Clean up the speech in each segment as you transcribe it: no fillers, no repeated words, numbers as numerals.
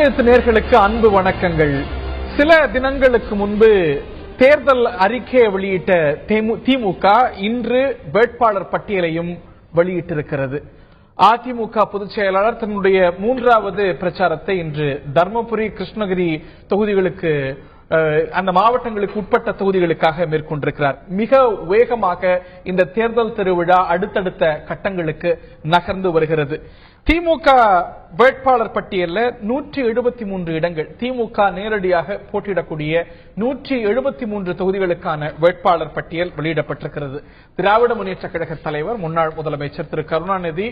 தமிழெழுத்து நேயர்களுக்கு அன்பு வணக்கங்கள். சில தினங்களுக்கு முன்பு தேர்தல் அறிக்கையை வெளியிட்ட திமுக இன்று வேட்பாளர் பட்டியலையும் வெளியிட்டிருக்கிறது. அதிமுக பொதுச் செயலாளர் தன்னுடைய 3வது பிரச்சாரத்தை இன்று தர்மபுரி, கிருஷ்ணகிரி தொகுதிகளுக்கு, அந்த மாவட்டங்களுக்கு உட்பட்ட தொகுதிகளுக்காக மேற்கொண்டிருக்கிறார். மிக வேகமாக இந்த தேர்தல் திருவிழா அடுத்தடுத்த கட்டங்களுக்கு நகர்ந்து வருகிறது. திமுக வேட்பாளர் பட்டியலில் 173 இடங்கள், திமுக நேரடியாக போட்டியிடக்கூடிய 173 தொகுதிகளுக்கான வேட்பாளர் பட்டியல் வெளியிடப்பட்டிருக்கிறது. திராவிட முன்னேற்ற கழக தலைவர் முன்னாள் முதலமைச்சர் திரு கருணாநிதி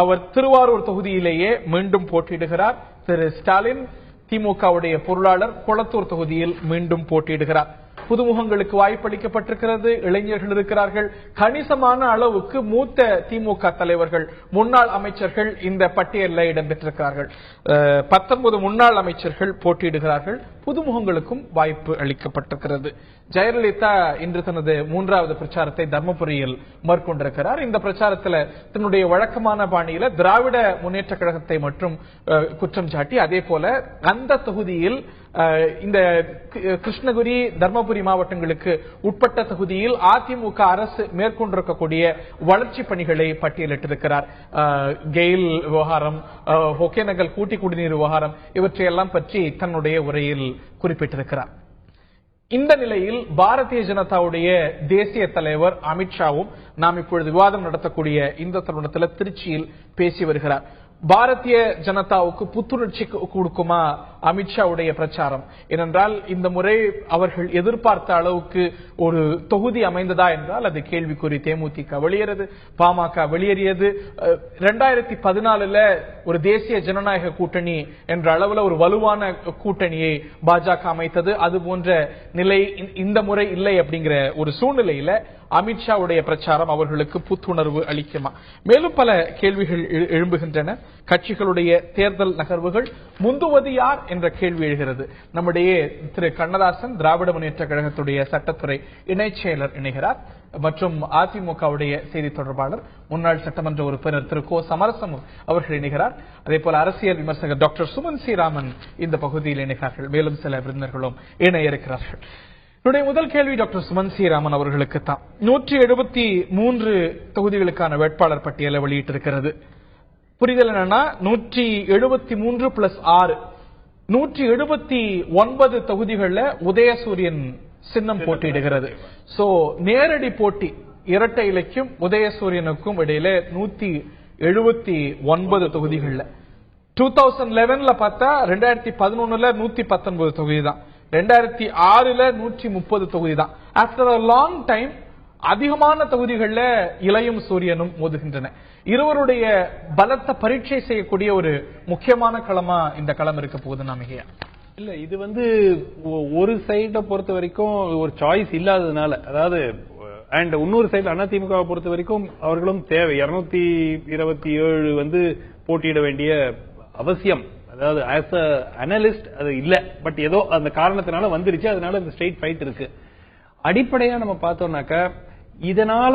அவர் திருவாரூர் தொகுதியிலேயே மீண்டும் போட்டியிடுகிறார். திரு ஸ்டாலின் திமுகவுடைய பொருளாளர் கொளத்தூர் தொகுதியில் மீண்டும் போட்டியிடுகிறார். புதுமுகங்களுக்கு வாய்ப்பளிக்கப்பட்டிருக்கிறது. இளைஞர்கள் இருக்கிறார்கள். கணிசமான அளவுக்கு மூத்த திமுக தலைவர்கள், முன்னாள் அமைச்சர்கள் இந்த பட்டியலில் இடம்பெற்றிருக்கிறார்கள். 19 முன்னாள் அமைச்சர்கள் போட்டியிடுகிறார்கள். புதுமுகங்களுக்கும் வாய்ப்பு அளிக்கப்பட்டிருக்கிறது. ஜெயலலிதா இன்று தனது 3வது பிரச்சாரத்தை தர்மபுரியில் மேற்கொண்டிருக்கிறார். இந்த பிரச்சாரத்தில் தன்னுடைய வழக்கமான பாணியில திராவிட முன்னேற்ற கழகத்தை மற்றும் குற்றம் சாட்டி, அதே போல அந்த தொகுதியில் இந்த கிருஷ்ணகிரி, தர்மபுரி மாவட்டங்களுக்கு உட்பட்ட தொகுதியில் அதிமுக அரசு மேற்கொண்டிருக்கக்கூடிய வளர்ச்சி பணிகளை பட்டியலிட்டிருக்கிறார். கெயில் விவகாரம், ஒகேனக்கல் கூட்டி குடிநீர் விவகாரம், இவற்றையெல்லாம் பற்றி தன்னுடைய உரையில் குறிப்பிட்டிருக்கிறார். இந்த நிலையில் பாரதிய ஜனதாவுடைய தேசிய தலைவர் அமித்ஷாவும் நாம் இப்பொழுது விவாதம் நடத்தக்கூடிய இந்த தருணத்தில் திருச்சியில் பேசி வருகிறார். பாரதிய ஜனதாவுக்கு புத்துணர்ச்சி கொடுக்குமா அமித்ஷாவுடைய பிரச்சாரம்? ஏனென்றால் இந்த முறை அவர்கள் எதிர்பார்த்த அளவுக்கு ஒரு தொகுதி அமைந்ததா என்றால் அது கேள்விக்குறி. தேமுதிக வெளியேறது, பாமக வெளியேறியது. 2014 ஒரு தேசிய ஜனநாயக கூட்டணி என்ற அளவில் ஒரு வலுவான கூட்டணியை பாஜக அமைத்தது. அது போன்ற நிலை இந்த முறை இல்லை. அப்படிங்கிற ஒரு சூழ்நிலையில அமித்ஷாவுடைய பிரச்சாரம் அவர்களுக்கு புத்துணர்வு அளிக்குமா? மேலும் பல கேள்விகள் எழும்புகின்றன. கட்சிகளுடைய தேர்தல் நகர்வுகள் முந்துவது யார் என்ற கேள்வி எழுகிறது. நம்முடைய திரு கண்ணதாசன், திராவிட முன்னேற்ற கழகத்துடைய சட்டத்துறை இணைச் செயலர் இணைகிறார். மற்றும் அதிமுகவுடைய செய்தி தொடர்பாளர், முன்னாள் சட்டமன்ற உறுப்பினர் திரு கோ சமரசம் அவர்கள் இணைகிறார். அதே போல அரசியல் விமர்சகர் டாக்டர் சுமன் சி ராமன் இந்த பகுதியில் இணைகிறார்கள். மேலும் சில விருந்தினர்களும் இணைய இருக்கிறார்கள். என்னுடைய முதல் கேள்வி டாக்டர் சுமன் சி ராமன் அவர்களுக்கு தான். 173 தொகுதிகளுக்கான வேட்பாளர் பட்டியலை வெளியிட்டிருக்கிறது. புரிதல் என்னன்னா 173 + 6 179 தொகுதிகளில் உதயசூரியன் சின்னம் போட்டியிடுகிறது. சோ நேரடி போட்டி இரட்டை இலைக்கும் உதயசூரியனுக்கும் இடையில 179 தொகுதிகள்ல 2011 பார்த்தா 2011 119 தொகுதி தான், 2006 130 தொகுதி தான். ஆஃப்டர் அ லாங் டைம் அதிகமான தொகுதிகளில் இளையும் சூரியனும் மோதுகின்றன. இருவருடைய பலத்தை பரீட்சை செய்யக்கூடிய ஒரு முக்கியமான களமா இந்த களம் இருக்க போகுது. நாமிகையா இல்ல, இது ஒரு சைட பொறுத்த வரைக்கும் ஒரு சாய்ஸ் இல்லாததுனால, அதாவது அண்ட் இன்னொரு சைடு அதிமுக பொறுத்த வரைக்கும் அவர்களும் தேவை 227 போட்டியிட வேண்டிய அவசியம், அதாவது ஆஸ் அ அனலிஸ்ட் அது இல்ல. பட் ஏதோ அந்த காரணத்தினால வந்துருச்சு. அதனால இந்த ஸ்ட்ரெயிட் ஃபைட் இருக்கு. அடிப்படையா நம்ம பார்த்தோம்னாக்கா இதனால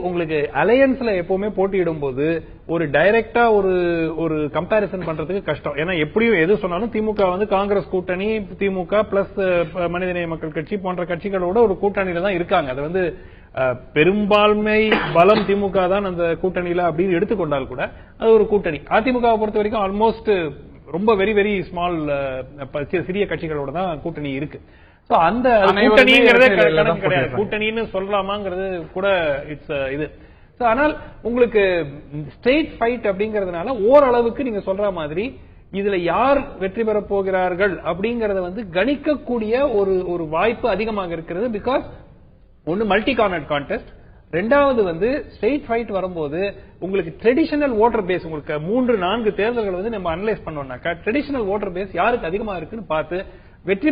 உங்களுக்கு அலையன்ஸ்ல எப்பவுமே போட்டியிடும் போது ஒரு டைரக்டா ஒரு கம்பாரிசன் பண்றதுக்கு கஷ்டம். ஏன்னா எப்படியும் எது சொன்னாலும் திமுக காங்கிரஸ் கூட்டணி, திமுக பிளஸ் மனிதநேய மக்கள் கட்சி போன்ற கட்சிகளோட ஒரு கூட்டணியில தான் இருக்காங்க. அது பெரும்பான்மை பலம் திமுக தான் அந்த கூட்டணியில அப்படின்னு எடுத்துக்கொண்டால் கூட அது ஒரு கூட்டணி. அதிமுக பொறுத்த வரைக்கும் ஆல்மோஸ்ட் ரொம்ப வெரி வெரி ஸ்மால் சிறிய கட்சிகளோட தான் கூட்டணி இருக்கு. அந்த கூட்டணின்னு சொல்லலாமாங்கிறது கூட இட்ஸ் இது. ஆனால் உங்களுக்கு ஸ்ட்ரெயிட் ஃபைட் அப்படிங்கறதுனால ஓரளவுக்கு நீங்க சொல்ற மாதிரி இதுல யார் வெற்றி பெற போகிறார்கள் அப்படிங்கறத கணிக்கக்கூடிய ஒரு வாய்ப்பு அதிகமாக இருக்கிறது. பிகாஸ் ஒன்னு மல்டி கார்னர் கான்டெஸ்ட், ரெண்டாவது ஸ்ட்ரெயிட் ஃபைட் வரும்போது உங்களுக்கு ட்ரெடிஷனல் ஓட்டர் பேஸ், உங்களுக்கு 3-4 தேர்தல்கள் நம்ம அனலைஸ் பண்ணோம்னாக்கா ட்ரெடிஷனல் ஓட்டர் பேஸ் யாருக்கு அதிகமா இருக்குன்னு பார்த்து வெற்றி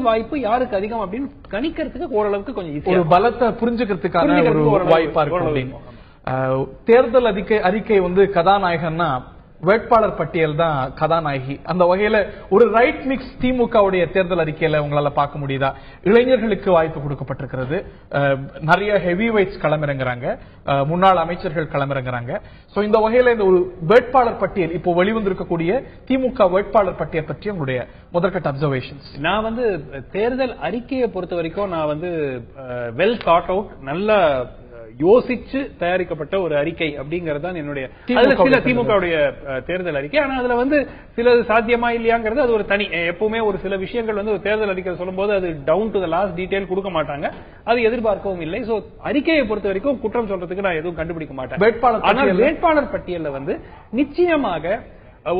வாய்ப்பு யாருக்கு அதிகம் அப்படின்னு கணிக்கிறதுக்கு ஓரளவுக்கு கொஞ்சம் ஈஸியா, ஒரு பலத்தை புரிஞ்சுக்கிறதுக்கான ஒரு வாய்ப்பா இருக்கும். தேர்தல் அறிக்கை கதாநாயகன்னா வேட்பாளர் பட்டியல் தான் கதாநாயகி. அந்த வகையில ஒரு ரைட் மிக்ஸ் திமுகவுடைய தேர்தல் அறிக்கையில உங்களால பார்க்க முடியுதா? இளைஞர்களுக்கு வாய்ப்பு கொடுக்கப்பட்டிருக்கிறது, நிறைய ஹெவி வெயிட்ஸ் களமிறங்குறாங்க, முன்னாள் அமைச்சர்கள் களமிறங்குறாங்க. சோ இந்த வகையில இந்த ஒரு வேட்பாளர் பட்டியல் இப்போ வெளிவந்திருக்கக்கூடிய திமுக வேட்பாளர் பட்டியல் பற்றி உங்களுடைய முதற்கட்ட அப்சர்வேஷன்ஸ். நான் வந்து தேர்தல் அறிக்கையை பொறுத்த வரைக்கும் நான் வந்து வெல் தாட் அவுட், நல்ல யோசிச்சு தயாரிக்கப்பட்ட ஒரு அறிக்கை அப்படிங்கறது தான் என்னுடைய சில திமுகவுடைய தேர்தல் அறிக்கை. ஆனா அதுல வந்து சிலது சாத்தியமா இல்லையாங்கிறது அது ஒரு தனி, எப்பவுமே ஒரு சில விஷயங்கள் வந்து ஒரு தேர்தல் அறிக்கை சொல்லும் போது அது down to the last detail கொடுக்க மாட்டாங்க, அது எதிர்பார்க்கவும் இல்லை. சோ அறிக்கையை பொறுத்த வரைக்கும் குற்றம் சொல்றதுக்கு நான் எதுவும் கண்டுபிடிக்க மாட்டேன். ஆனால் வேட்பாளர் பட்டியல்ல வந்து நிச்சயமாக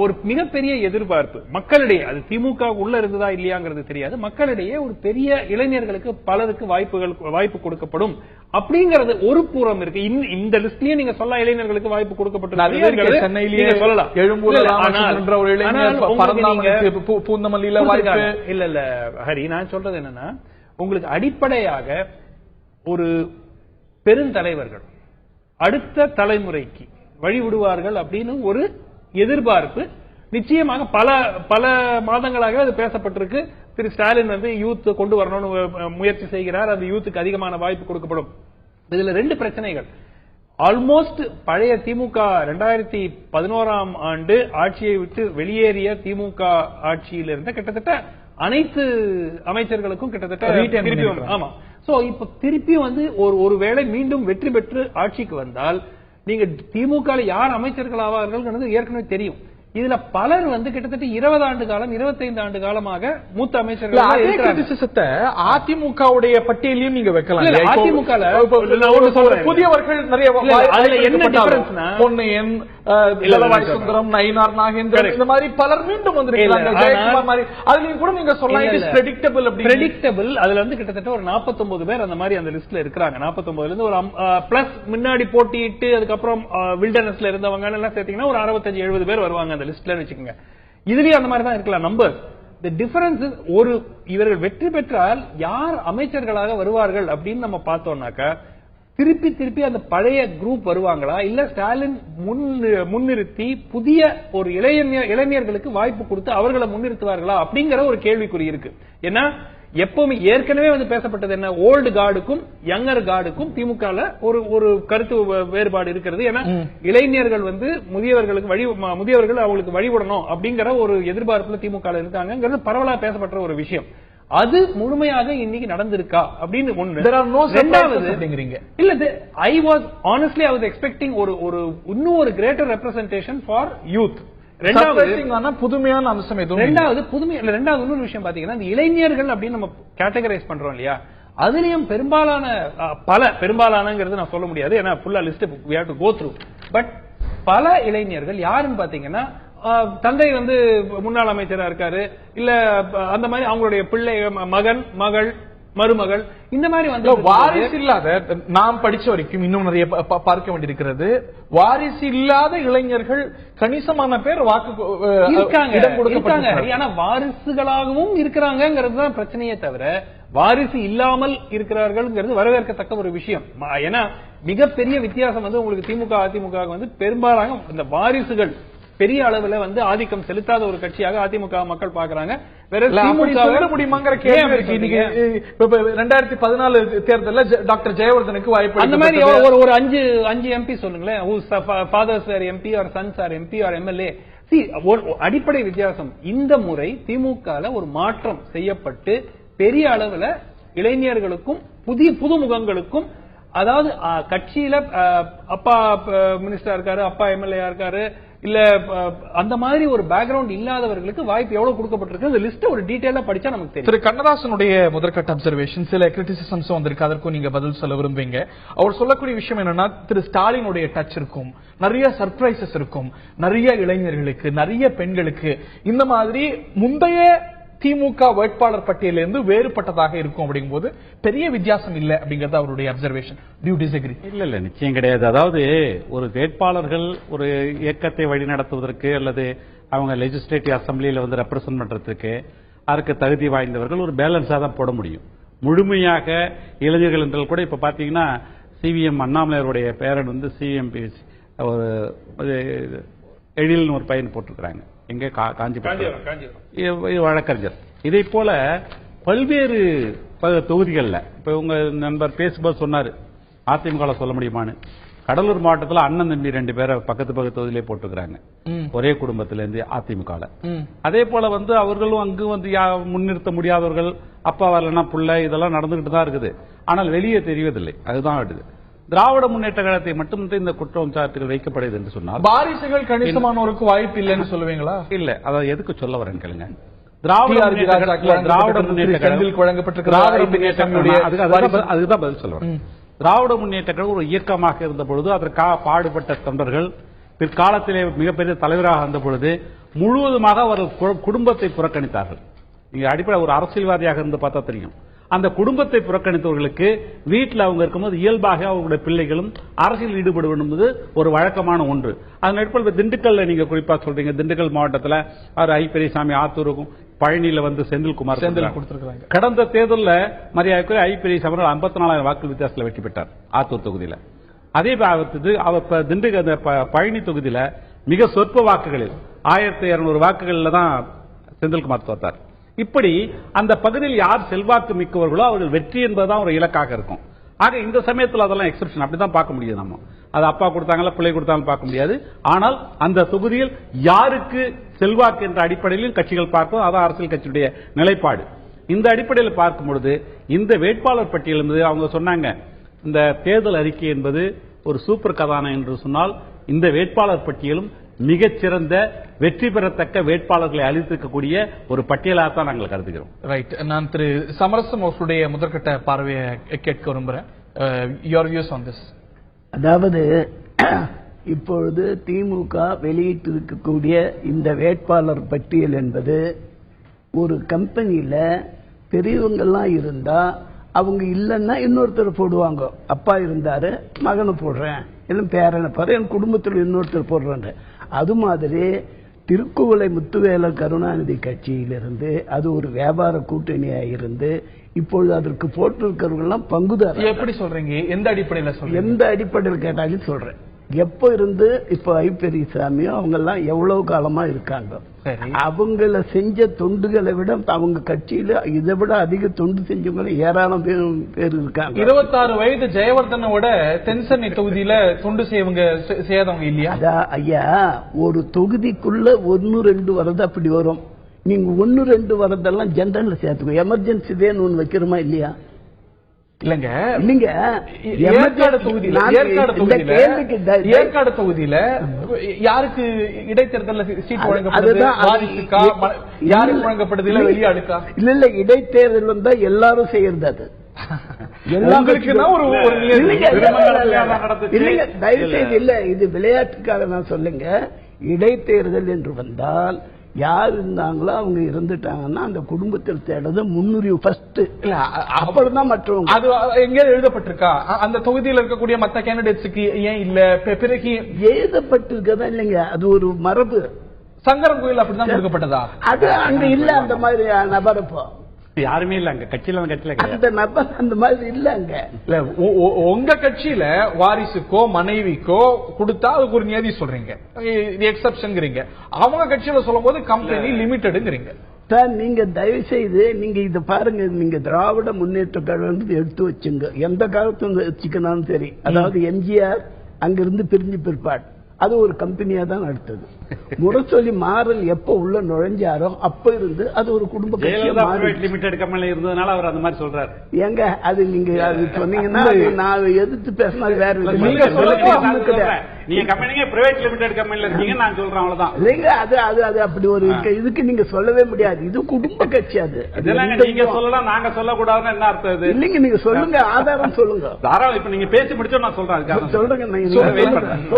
ஒரு மிகப்பெரிய எதிர்பார்ப்பு மக்களிடையே, அது திமுக உள்ள இருந்ததா இல்லையாங்கிறது தெரியாது, மக்களிடையே ஒரு பெரிய இளைஞர்களுக்கு பலருக்கு வாய்ப்பு கொடுக்கப்படும் அப்படிங்கறது ஒரு பூரம் இருக்கு. இந்த லிஸ்ட்லயே நீங்க சொல்லலாம் இளைஞர்களுக்கு வாய்ப்பு கொடுக்கப்பட்டு சென்னையிலேயே சொல்லலாம், இல்ல ஹரி, நான் சொல்றது என்னன்னா உங்களுக்கு அடிப்படையாக ஒரு பெருந்தலைவர்கள் அடுத்த தலைமுறைக்கு வழிவிடுவார்கள் அப்படின்னு ஒரு எதிர்பார்ப்பு நிச்சயமாக பல மாதங்களாக அது பேசப்பட்டிருக்கு. திரு ஸ்டாலின் வந்து யூத் கொண்டு வரணும்னு முயற்சி செய்கிறார், அது யூத்துக்கு அதிகமான வாய்ப்பு கொடுக்கப்படும். இதுல ரெண்டு பிரச்சனைகள். ஆல்மோஸ்ட் பழைய திமுக 2011ஆம் ஆண்டு ஆட்சியை விட்டு வெளியேறிய திமுக ஆட்சியில் இருந்த கிட்டத்தட்ட அனைத்து அமைச்சர்களுக்கும் கிட்டத்தட்ட ஆமா. சோ இப்ப திருப்பி வந்து ஒருவேளை மீண்டும் வெற்றி பெற்று ஆட்சிக்கு வந்தால் நீங்க திமுக யார் அமைச்சர்கள் ஆவார்கள் ஏற்கனவே தெரியும். இதுல பலர் வந்து கிட்டத்தட்ட 20 ஆண்டு காலம் 25 ஆண்டு காலமாக மூத்த அமைச்சர்கள் அதிமுகவுடைய பட்டியலையும் நீங்க வைக்கலாம். அதிமுக புதியவர்கள் நிறைய பொன்னையன், சுந்தரம், நயினார் நாகேந்திரன், இந்த மாதிரி பலர் மீண்டும் வந்திருக்கிறாங்க. ஜெயக்குமார் மாதிரி அதுலயும் கூட நீங்க சொல்லலாம் பிரெடிக்டபிள். அதுல வந்து கிட்டத்தட்ட ஒரு 49 பேர் அந்த மாதிரி அந்த லிஸ்ட்ல இருக்கிறாங்க. 49ல இருந்து ஒரு பிளஸ் முன்னாடி போட்டியிட்டு அதுக்கப்புறம் வில்டர்னஸ்ல இருந்தவங்க எல்லாம் சேர்த்தீங்கன்னா ஒரு 65-70 பேர் வருவாங்க லிஸ்ட்ல வச்சுக்கோங்க. இதுலயே அந்த மாதிரி தான் இருக்கலாம் நம்பர். தி டிஃபரன்ஸ் ஒரு இவர்கள் வெற்றி பெற்றால் யார் அமைச்சர்களாக வருவார்கள் அப்படின்னு நம்ம பார்த்தோம்னாக்கா திருப்பி அந்த பழைய குரூப் வருவாங்களா, இல்ல ஸ்டாலின் முன்னிறுத்தி புதிய ஒரு இளைஞர்களுக்கு வாய்ப்பு கொடுத்து அவர்களை முன்னிறுத்துவார்களா அப்படிங்கிற ஒரு கேள்விக்குறி இருக்கு. ஏன்னா எப்பவுமே ஏற்கனவே வந்து பேசப்பட்டது என்ன, ஓல்டு கார்டுக்கும் யங்கர் கார்டுக்கும் திமுக ஒரு கருத்து வேறுபாடு இருக்கிறது. ஏன்னா இளைஞர்கள் வந்து முதியவர்கள் அவங்களுக்கு வழிவிடணும் அப்படிங்கிற ஒரு எதிர்பார்ப்புல திமுக இருக்காங்க, பரவலா பேசப்பட்ட ஒரு விஷயம். அது முழுமையாக இன்னைக்கு நடந்திருக்கா அப்படின்னு ஒண்ணு. இல்ல, I was honestly I was expecting இன்னும் ஒரு கிரேட்டர் ரெப்ரசன்டேஷன் ஃபார் யூத். புதுமையான அம்சம் ரெண்டாவது இன்னொரு விஷயம் பாத்தீங்கன்னா இந்த இளைஞர்கள் அப்படின்னு நம்ம கேட்டகரைஸ் பண்றோம் இல்லையா, அதுலயும் பெரும்பாலானங்கிறது நான் சொல்ல முடியாது, ஏன்னா ஃபுல்லா list we have to go through. But பல இளைஞர்கள் யாருன்னு பாத்தீங்கன்னா தந்தை வந்து முன்னாள் அமைச்சரா இருக்காரு, இல்ல அந்த மாதிரி அவங்களுடைய பிள்ளை மகன் மகள் மருமகள் இந்த மாதிரி வந்து வாரிசு இல்லாத, நாம் படிச்ச வரைக்கும் இன்னும் நிறைய பார்க்க வேண்டியிருக்கிறது, வாரிசு இல்லாத இளைஞர்கள் கணிசமான பேர் இருக்காங்க. ஆனா வாரிசுகளாகவும் இருக்கிறாங்கிறது தான் பிரச்சனையே தவிர வாரிசு இல்லாமல் இருக்கிறார்கள் வரவேற்கத்தக்க ஒரு விஷயம். ஏன்னா மிகப்பெரிய வித்தியாசம் வந்து உங்களுக்கு திமுக அதிமுக வந்து பெரும்பாலான இந்த வாரிசுகள் பெரிய அளவுல வந்து ஆதிக்கம் செலுத்தாத ஒரு கட்சியாக அதிமுக மக்கள் பாக்குறாங்க. வேற முடியுமாங்கிற கேள்வி இருக்கு. 2014 தேர்தலில் டாக்டர் ஜெயவர்தனுக்கு வாய்ப்பு, அந்த மாதிரி ஒரு 5 எம்பி சொல்லுங்களேன், fathers are MP are sons are MP are MLA. அடிப்படை வித்தியாசம். இந்த முறை திமுக ஒரு மாற்றம் செய்யப்பட்டு பெரிய அளவுல இளைஞர்களுக்கும் புது முகங்களுக்கும், அதாவது கட்சியில அப்பா மினிஸ்டரா இருக்காரு, அப்பா எம்எல்ஏ இருக்காரு, இல்ல அந்த மாதிரி ஒரு பேக்ரவுண்ட் இல்லாதவர்களுக்கு வாய்ப்பு எவ்வளவு கொடுக்கப்பட்டிருக்கு அந்த லிஸ்ட் ஒரு டீடைலா படிச்சா நமக்கு தெரியும். திரு கண்ணதாசனுடைய முதற்கட்ட அப்சர்வேஷன், சில கிரிட்டிசிசம்ஸ் வந்திருக்கு, அதற்கும் நீங்க பதில் சொல்ல விரும்புவீங்க. அவர் சொல்லக்கூடிய விஷயம் என்னன்னா, திரு ஸ்டாலினுடைய டச் இருக்கும், நிறைய சர்ப்ரைசஸ் இருக்கும், நிறைய இளைஞர்களுக்கு, நிறைய பெண்களுக்கு, இந்த மாதிரி முந்தைய திமுக வேட்பாளர் பட்டியலிருந்து வேறுபட்டதாக இருக்கும். அப்படிங்கும்போது பெரிய வித்தியாசம் இல்ல அப்படிங்கறது அவருடைய அப்சர்வேஷன். To you disagree? இல்ல, நிச்சயம் கிடையாது. அதாவது ஒரு வேட்பாளர்கள் ஒரு இயக்கத்தை வழிநடத்துவதற்கு அல்லது அவங்க லெஜிஸ்லேட்டிவ் அசம்பிளியில வந்து ரெப்ரசென்ட் பண்றதுக்கு அதற்கு தகுதி வாய்ந்தவர்கள் ஒரு பேலன்ஸா தான் போட முடியும். முழுமையாக இளைஞர்கள் என்றால் கூட இப்ப பாத்தீங்கன்னா சிவிஎம் அண்ணாமலையருடைய பேரன் வந்து சிஎம்பி எழில்னு ஒரு பையன் போட்டிருக்கிறாங்க. எங்கே காஞ்சிபுரம் வழக்கறிஞர். இதே போல பல்வேறு தொகுதிகளில் இப்ப உங்க நண்பர் பேசும்போது சொன்னாரு அதிமுக சொல்ல முடியுமான்னு. கடலூர் மாவட்டத்தில் அண்ணன் தம்பி 2 பேரை பக்கத்து தொகுதியிலே போட்டுக்கிறாங்க ஒரே குடும்பத்திலிருந்து அதிமுக. அதே போல அவர்களும் அங்கு முன்னிறுத்த முடியாதவர்கள், அப்பா வரலன்னா புள்ள, இதெல்லாம் நடந்துகிட்டு தான் இருக்குது. ஆனால் வெளியே தெரிவதில்லை. அதுதான் ஆடுது. திராவிட முன்னேற்ற கழகத்தை மட்டும் இந்த குற்றம் சாட்டுகள் வைக்கப்படுது என்று சொன்னால் வாரிசுகள் கணிசமானோருக்கு வாய்ப்பு இல்லைன்னு சொல்லுவீங்களா? இல்ல, அதாவது எதுக்கு சொல்ல வரேன் கேளுங்க. அதுதான் பதில் சொல்லுவேன். திராவிட முன்னேற்ற கழகம் ஒரு இயக்கமாக இருந்த பொழுது அதற்காக பாடுபட்ட தொண்டர்கள் பிற்காலத்திலே மிகப்பெரிய தலைவராக இருந்த பொழுது முழுவதுமாக அவர்கள் குடும்பத்தை புறக்கணித்தார்கள். நீங்க அடிப்படை ஒரு அரசியல்வாதியாக இருந்து பார்த்தா தெரியும். அந்த குடும்பத்தை புறக்கணித்தவர்களுக்கு வீட்டில் அவங்க இருக்கும்போது இயல்பாக அவங்களுடைய பிள்ளைகளும் அரசியல் ஈடுபடுவது என்பது ஒரு வழக்கமான ஒன்று. அதன் அடிப்படையில் திண்டுக்கல்ல நீங்க குறிப்பா சொல்றீங்க. திண்டுக்கல் மாவட்டத்தில் அவர் ஐ பெரியசாமி ஆத்தூருக்கும் பழனியில செந்தில்குமார் கொடுத்திருக்காங்க. கடந்த தேர்தலில் மரியாதைக்குரிய ஐ பெரியசாமி 54,000 வாக்கு வித்தியாசத்தில் வெற்றி பெற்றார் ஆத்தூர் தொகுதியில். அதே அவர் திண்டுக்கல் பழனி தொகுதியில மிக சொற்ப வாக்குகளில் 1200 வாக்குகளில் தான் செந்தில்குமார் தோத்தார். இப்படி அந்த பகுதியில் யார் செல்வாக்கு மிக்கவர்களோ அவர்கள் வெற்றி என்பதுதான் ஒரு இலக்காக இருக்கும். ஆக இந்த சமயத்தில் அதெல்லாம் எக்ஸெப்ஷன், அப்படிதான் பார்க்க முடியும். நம்ம அது அப்பா கொடுத்தாங்களா பிள்ளை கொடுத்தாலும் பார்க்க முடியாது. ஆனால் அந்த தொகுதியில் யாருக்கு செல்வாக்கு என்ற அடிப்படையிலும் கட்சிகள் பார்க்கும். அதான் அரசியல் கட்சியுடைய நிலைப்பாடு. இந்த அடிப்படையில் பார்க்கும் பொழுது இந்த வேட்பாளர் பட்டியல் என்பது அவங்க சொன்னாங்க, இந்த தேர்தல் அறிக்கை என்பது ஒரு சூப்பர் கதானம் என்று சொன்னால் இந்த வேட்பாளர் பட்டியலும் மிகச்சிறந்த வெற்றி பெறத்தக்க வேட்பாளர்களை அளித்திருக்கக்கூடிய ஒரு பட்டியலாக தான் நாங்கள் கருதுகிறோம். ரைட். நான் திரு சமரசம் அவர்களுடைய முதற்கட்ட பார்வையை கேட்க விரும்புகிறேன். Your views on this. அதாவது இப்பொழுது திமுக வெளியிட்டிருக்கக்கூடிய இந்த வேட்பாளர் பட்டியல் என்பது ஒரு கம்பெனியில பெரியவங்கெல்லாம் இருந்தா அவங்க இல்லைன்னா இன்னொருத்தர் போடுவாங்க. அப்பா இருந்தாரு மகனை போடுறேன், இல்லை பேரனை பாரு, என் குடும்பத்தில் இன்னொருத்தர் போடுறேன். அது மாதிரி திருக்குவளை முத்துவேலர் கருணாநிதி கட்சியிலிருந்து அது ஒரு வியாபார கூட்டணியாக இருந்து இப்பொழுது அதற்கு போட்டிருக்கிறவங்கெல்லாம் பங்குதாரர். எப்படி சொல்றீங்க? எந்த அடிப்படையில் சொல்றீங்க? எந்த அடிப்படையில் கேட்டாலும் சொல்றேன். எப்ப இருந்து இப்ப ஐ பெரியசாமியோ அவங்க எல்லாம் எவ்வளவு காலமா இருக்காங்க. அவங்கள செஞ்ச தொண்டுகளை விட அவங்க கட்சியில இதை விட அதிக தொண்டு செஞ்சவங்க ஏராளம் பேர் இருக்காங்க. 26 வயது ஜெயவர்தனோட தென்சென்னை தொகுதியில தொண்டு செய்யாதவங்க இல்லையா? அதான் ஐயா, ஒரு தொகுதிக்குள்ள 1-2 வரது அப்படி வரும். நீங்க 1-2 வரதெல்லாம் ஜெனரல்ல சேர்த்துக்கோ. எமர்ஜென்சி வேணும்னு வைக்கிறோமா இல்லையா? இல்லங்க இல்லங்க, ஏற்காடு தொகுதியில யாருக்கு இடைத்தேர்தல் சீட் வழங்கப்படுது? யாருக்கு வழங்கப்படுது? இல்ல வெளியாடுக்கா? இல்ல இடைத்தேர்தல் வந்தா எல்லாரும் செய்யறது. அது தயவுசெய்து இல்ல, இது விளையாட்டுக்காக நான் சொல்லுங்க. இடைத்தேர்தல் என்று வந்தால் யார் இருந்தாங்களோ அவங்க இருந்துட்டாங்கன்னா அந்த குடும்பத்தில் தேடுறது முன்னுரிமை ஃபர்ஸ்ட். இல்ல அப்புறம் மற்றவங்க. அது எங்க எழுதப்பட்டிருக்கா? அந்த தொகுதியில் இருக்கக்கூடிய மற்ற கேண்டிடேட்ஸுக்கு ஏன் இல்ல? பிறகு எழுதப்பட்டிருக்கதா இல்லைங்க, அது ஒரு மரபு. சங்கரன் கோயில் அப்படிதான் கொடுக்கப்பட்டதா? அது அங்க இல்ல அந்த மாதிரி நபர். இப்போ யாருமே இல்ல அங்க கட்சியில. அந்த நபர் அந்த மாதிரி இல்ல அங்க. இல்ல உங்க கட்சியில வாரிசுக்கோ மனைவிக்கோ கொடுத்தா அதுக்கு ஒரு நியதி சொல்றீங்க, எக்ஸப்ஷன்ங்கிறீங்க. அவங்க கட்சியில சொல்லும் போது கம்பெனி லிமிட்டடுங்கிறீங்க. சார் நீங்க தயவு செய்து நீங்க இத பாருங்க. நீங்க திராவிட முன்னேற்ற கழகம் எடுத்து வச்சுங்க, எந்த காலத்துல வச்சுக்கணும் சரி. அதாவது எம்ஜிஆர் அங்கிருந்து பிரிஞ்சு பிற்பாடு அது ஒரு கம்பெனியா தான் நடத்தது. முரசொலி மாறல் எப்ப உள்ள நுழைஞ்சாரோ அப்ப இருந்து அது ஒரு குடும்ப லிமிடெட் கம்பெனி இருந்ததுனால அவர் அந்த மாதிரி சொல்றாரு. ஏங்க அது நீங்க அது சொன்னீங்கன்னா நான் எதிர்த்து பேசினா வேற. நீங்க கம்பெனிங்க பிரைவேட் லிமிடெட் கம்பெனில இருக்கீங்க, நான் சொல்றேன் அவ்வளவுதான். இல்லைங்க அது அது அது அப்படி ஒரு இதுக்கு நீங்க சொல்லவே முடியாது. இது குடும்ப கட்சி. அது நீங்க சொல்லலாம், நாங்க சொல்லக்கூடாதுன்னு என்ன அர்த்தம்? இது இல்லைங்க, நீங்க சொல்லுங்க, ஆதாரம் சொல்லுங்க. தாராளம். இப்ப நீங்க பேசி முடிச்சோம், நான் சொல்றேன்.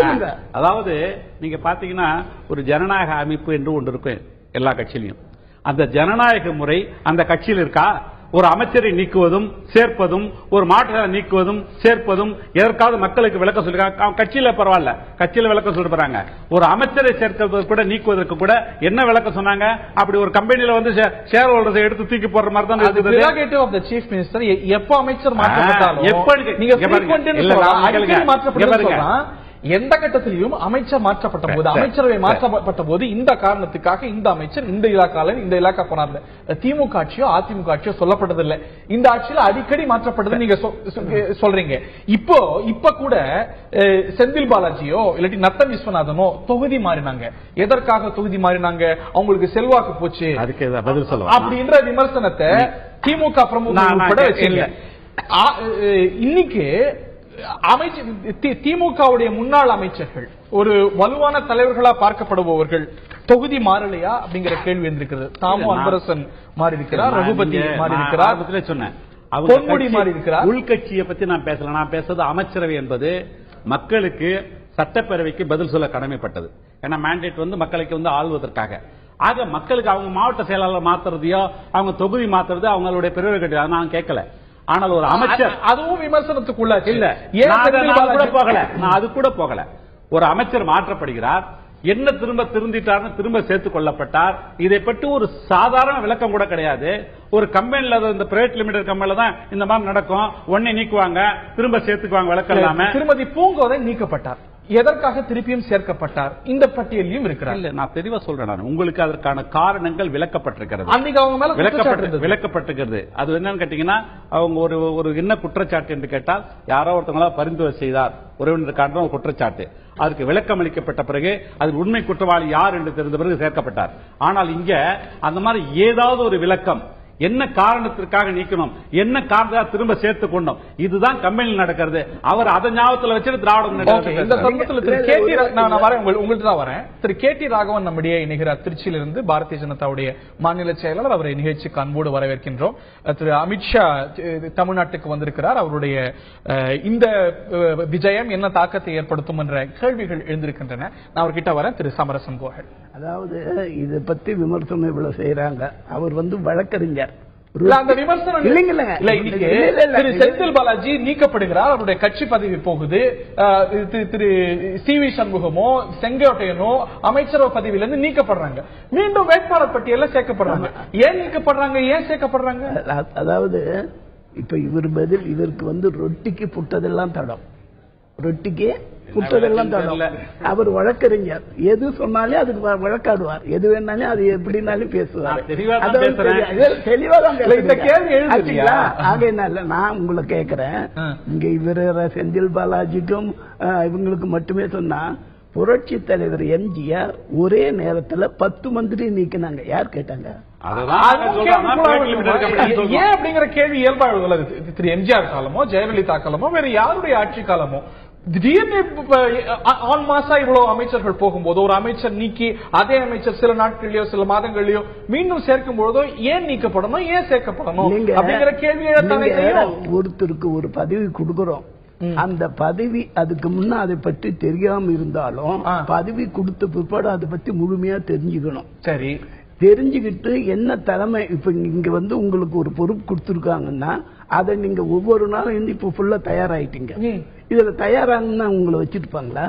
சொல்லுங்க. அதாவது நீங்க பாத்தீங்கன்னா ஒரு ஜனநாயக அமைப்பு என்று ஒன்று இருக்கும் எல்லா கட்சியிலையும். அந்த ஜனநாயக முறை அந்த கட்சியில் இருக்கா? ஒரு அமைச்சரை நீக்குவதும் சேர்ப்பதும், ஒரு மாற்ற நீக்குவதும் சேர்ப்பதும், எதற்காவது மக்களுக்கு விளக்கம் சொல்லிருக்காங்க. கட்சியில பரவாயில்ல, கட்சியில விளக்கம் சொல்லிருப்பாங்க. ஒரு அமைச்சரை சேர்க்கிறது கூட நீக்குவதற்கு கூட என்ன விளக்கம் சொன்னாங்க? அப்படி ஒரு கம்பெனியில ஷேர் ஹோல்டர்ஸ் எடுத்து தூக்கி போடுற மாதிரி தான் இருக்குது. சீஃப் மினிஸ்டர் எப்ப அமைச்சர் மாற்றப்பட்டாலும் எந்த கட்டத்திலையும் அமைச்சர் மாற்றப்பட்ட போது, அமைச்சரவை மாற்றப்பட்ட போது இந்த காரணத்துக்காக இந்த அமைச்சர் இந்த இலாக்கா போனார். திமுக ஆட்சியோ அதிமுக ஆட்சியோ சொல்லப்பட்டதில்லை. இந்த ஆட்சியில் அடிக்கடி மாற்றப்பட்டது நீங்க சொல்றீங்க. இப்ப கூட செந்தில் பாலாஜியோ இல்லாட்டி நத்தம் விஸ்வநாதனோ தொகுதி மாறினாங்க. எதற்காக தொகுதி மாறினாங்க? அவங்களுக்கு செல்வாக்கு போச்சு அப்படின்ற விமர்சனத்தை திமுக பிரமுகர்கள் இன்னைக்கு திமுகவுடைய முன்னாள் அமைச்சர்கள் ஒரு வலுவான தலைவர்களா பார்க்கப்படுபவர்கள் தொகுதி மாறலையா அப்படிங்கிற கேள்வி இருந்திருக்கிறது. தாமோ அன்பரசன் மாறி இருக்கிறார், ரகுபதி மாறி இருக்கிறார், சொன்னேன் பொன்முடி மாறி இருக்கிறார். உள்கட்சியை பத்தி நான் பேசல. நான் பேசுறது அமைச்சரவை என்பது மக்களுக்கு சட்டப்பேரவைக்கு பதில் சொல்ல கடமைப்பட்டது. ஏன்னா மேண்டேட் மக்களுக்கு ஆள்வதற்காக. ஆக மக்களுக்கு அவங்க மாவட்ட செயலாளர் மாத்துறதையோ அவங்க தொகுதி மாத்துறது அவங்களுடைய பெருமை கட்டி நான் கேட்கல. ஆனால் ஒரு அமைச்சர் அதுவும் விமர்சனத்துக்குள்ள இல்ல. நான் அது கூட போகல. ஒரு அமைச்சர் மாற்றப்படுகிறார், என்ன திருந்திட்டார்னு திரும்ப சேர்த்துக் கொள்ளப்பட்டார். இதை பற்றி ஒரு சாதாரண விளக்கம் கூட கிடையாது. ஒரு கம்பெனில இந்த பிரைவேட் லிமிடெட் கம்பெனில தான் இந்த மாதிரி நடக்கும். உடனே நீக்குவாங்க, திரும்ப சேர்த்துக்குவாங்க. விளக்கம் இல்லாம திருமதி பூங்கோதை நீக்கப்பட்டார். எதற்காக திருப்பியும் சேர்க்கப்பட்டார்? இந்த பட்டியலையும் இருக்கிறார். இல்ல, நான் தெளிவா சொல்றேன். நான் உங்களுக்கு அதற்கான காரணங்கள் விளக்கப்பட்டிருக்கிறது. விளக்கப்பட்டிருக்கிறது. அது என்னன்னு கேட்டீங்கன்னா அவங்க ஒரு என்ன குற்றச்சாட்டு என்று கேட்டால் யாரோ ஒருத்தவங்களா பரிந்துரை செய்தார் உறவினருக்கான குற்றச்சாட்டு. அதுக்கு விளக்கம் அளிக்கப்பட்ட பிறகு அது உண்மை குற்றவாளி யார் என்று தெரிந்த பிறகு சேர்க்கப்பட்டார். ஆனால் இங்க அந்த மாதிரி ஏதாவது ஒரு விளக்கம், என்ன காரணத்திற்காக நீக்கணும், என்ன காரணத்தாக திரும்ப சேர்த்துக் கொண்டோம், இதுதான் கம்பெனியில் நடக்கிறது. அவர் அதை ஞாபகத்தில் வச்சுட்டு திராவிட திரு கே டி ராகவன் நம்முடைய இணைகிறார். திருச்சியிலிருந்து பாரதிய ஜனதாவுடைய மாநில செயலாளர். அவரை நிகழ்ச்சிக்கு அன்போடு வரவேற்கின்றோம். திரு அமித்ஷா தமிழ்நாட்டுக்கு வந்திருக்கிறார். அவருடைய இந்த விஜயம் என்ன தாக்கத்தை ஏற்படுத்தும் என்ற கேள்விகள் எழுந்திருக்கின்றன. நான் அவர்கிட்ட வரேன். திரு சமரசம் கோஹல், அதாவது இதை பத்தி விமர்சனம் இவ்வளவு செய்யறாங்க. அவர் வழக்கறிஞர். செந்தில் பாலாஜி நீக்கப்படுகிறார், அவருடைய கட்சி பதவி போகுது. திரு சி வி சண்முகமோ செங்கோட்டையனோ அமைச்சரவை பதவியிலிருந்து நீக்கப்படுறாங்க. மீண்டும் வேட்பாளர் பட்டியலில் சேர்க்கப்படுறாங்க. ஏன் நீக்கப்படுறாங்க, ஏன் சேர்க்கப்படுறாங்க? அதாவது இப்ப இவர் பதில் இதற்கு ரொட்டிக்கு புட்டதெல்லாம் தடம், ரொட்டிக்கு புத்ததெல்லாம் தடம். அவர் வழக்கறிஞர். எது சொன்னாலே அதுக்கு வழக்காடுவார், எது வேணாலும் அது எப்படினாலும் பேசுவார். தெளிவாதான். ஆகையினால நான் உங்களை கேட்கிறேன், இங்க இவர் செந்தில் பாலாஜிக்கும் இவங்களுக்கு மட்டுமே சொன்னா, புரட்சி தலைவர் எம்ஜிஆர் ஒரே நேரத்தில் 10 மந்திரி நீக்கினாங்க. யார் கேட்டாங்க? ஏன் அப்படிங்கிற கேள்வி இயல்பாக திரு எம்ஜிஆர் காலமோ ஜெயலலிதா காலமோ வேற யாருடைய ஆட்சி காலமோ திடீர்னு ஆன் மாசா இவ்வளவு அமைச்சர்கள் போகும்போது ஒரு அமைச்சர் நீக்கி அதே அமைச்சர் சில நாட்கள்லயோ சில மாதங்கள்லயோ மீண்டும் சேர்க்கும் பொழுதோ ஏன் நீக்கப்படணும், ஏன் சேர்க்கப்படணும் அப்படிங்கிற கேள்வி ஒருத்தருக்கு ஒரு பதவி கொடுக்கிறோம். அந்த பதவி அதுக்கு முன்ன அதை பற்றி தெரியாம இருந்தாலும் பதவி கொடுத்த பிற்பாடு அதை பத்தி முழுமையா தெரிஞ்சுக்கணும். சரி, தெரிஞ்சுக்கிட்டு என்ன தலைமை இப்ப இங்க உங்களுக்கு ஒரு பொறுப்பு கொடுத்துருக்காங்கன்னா அதை நீங்க ஒவ்வொரு நாளும் இப்ப ஃபுல்லா தயாராயிட்டீங்க. இதுல தயாராங்கன்னா உங்களை வச்சிருப்பாங்களா?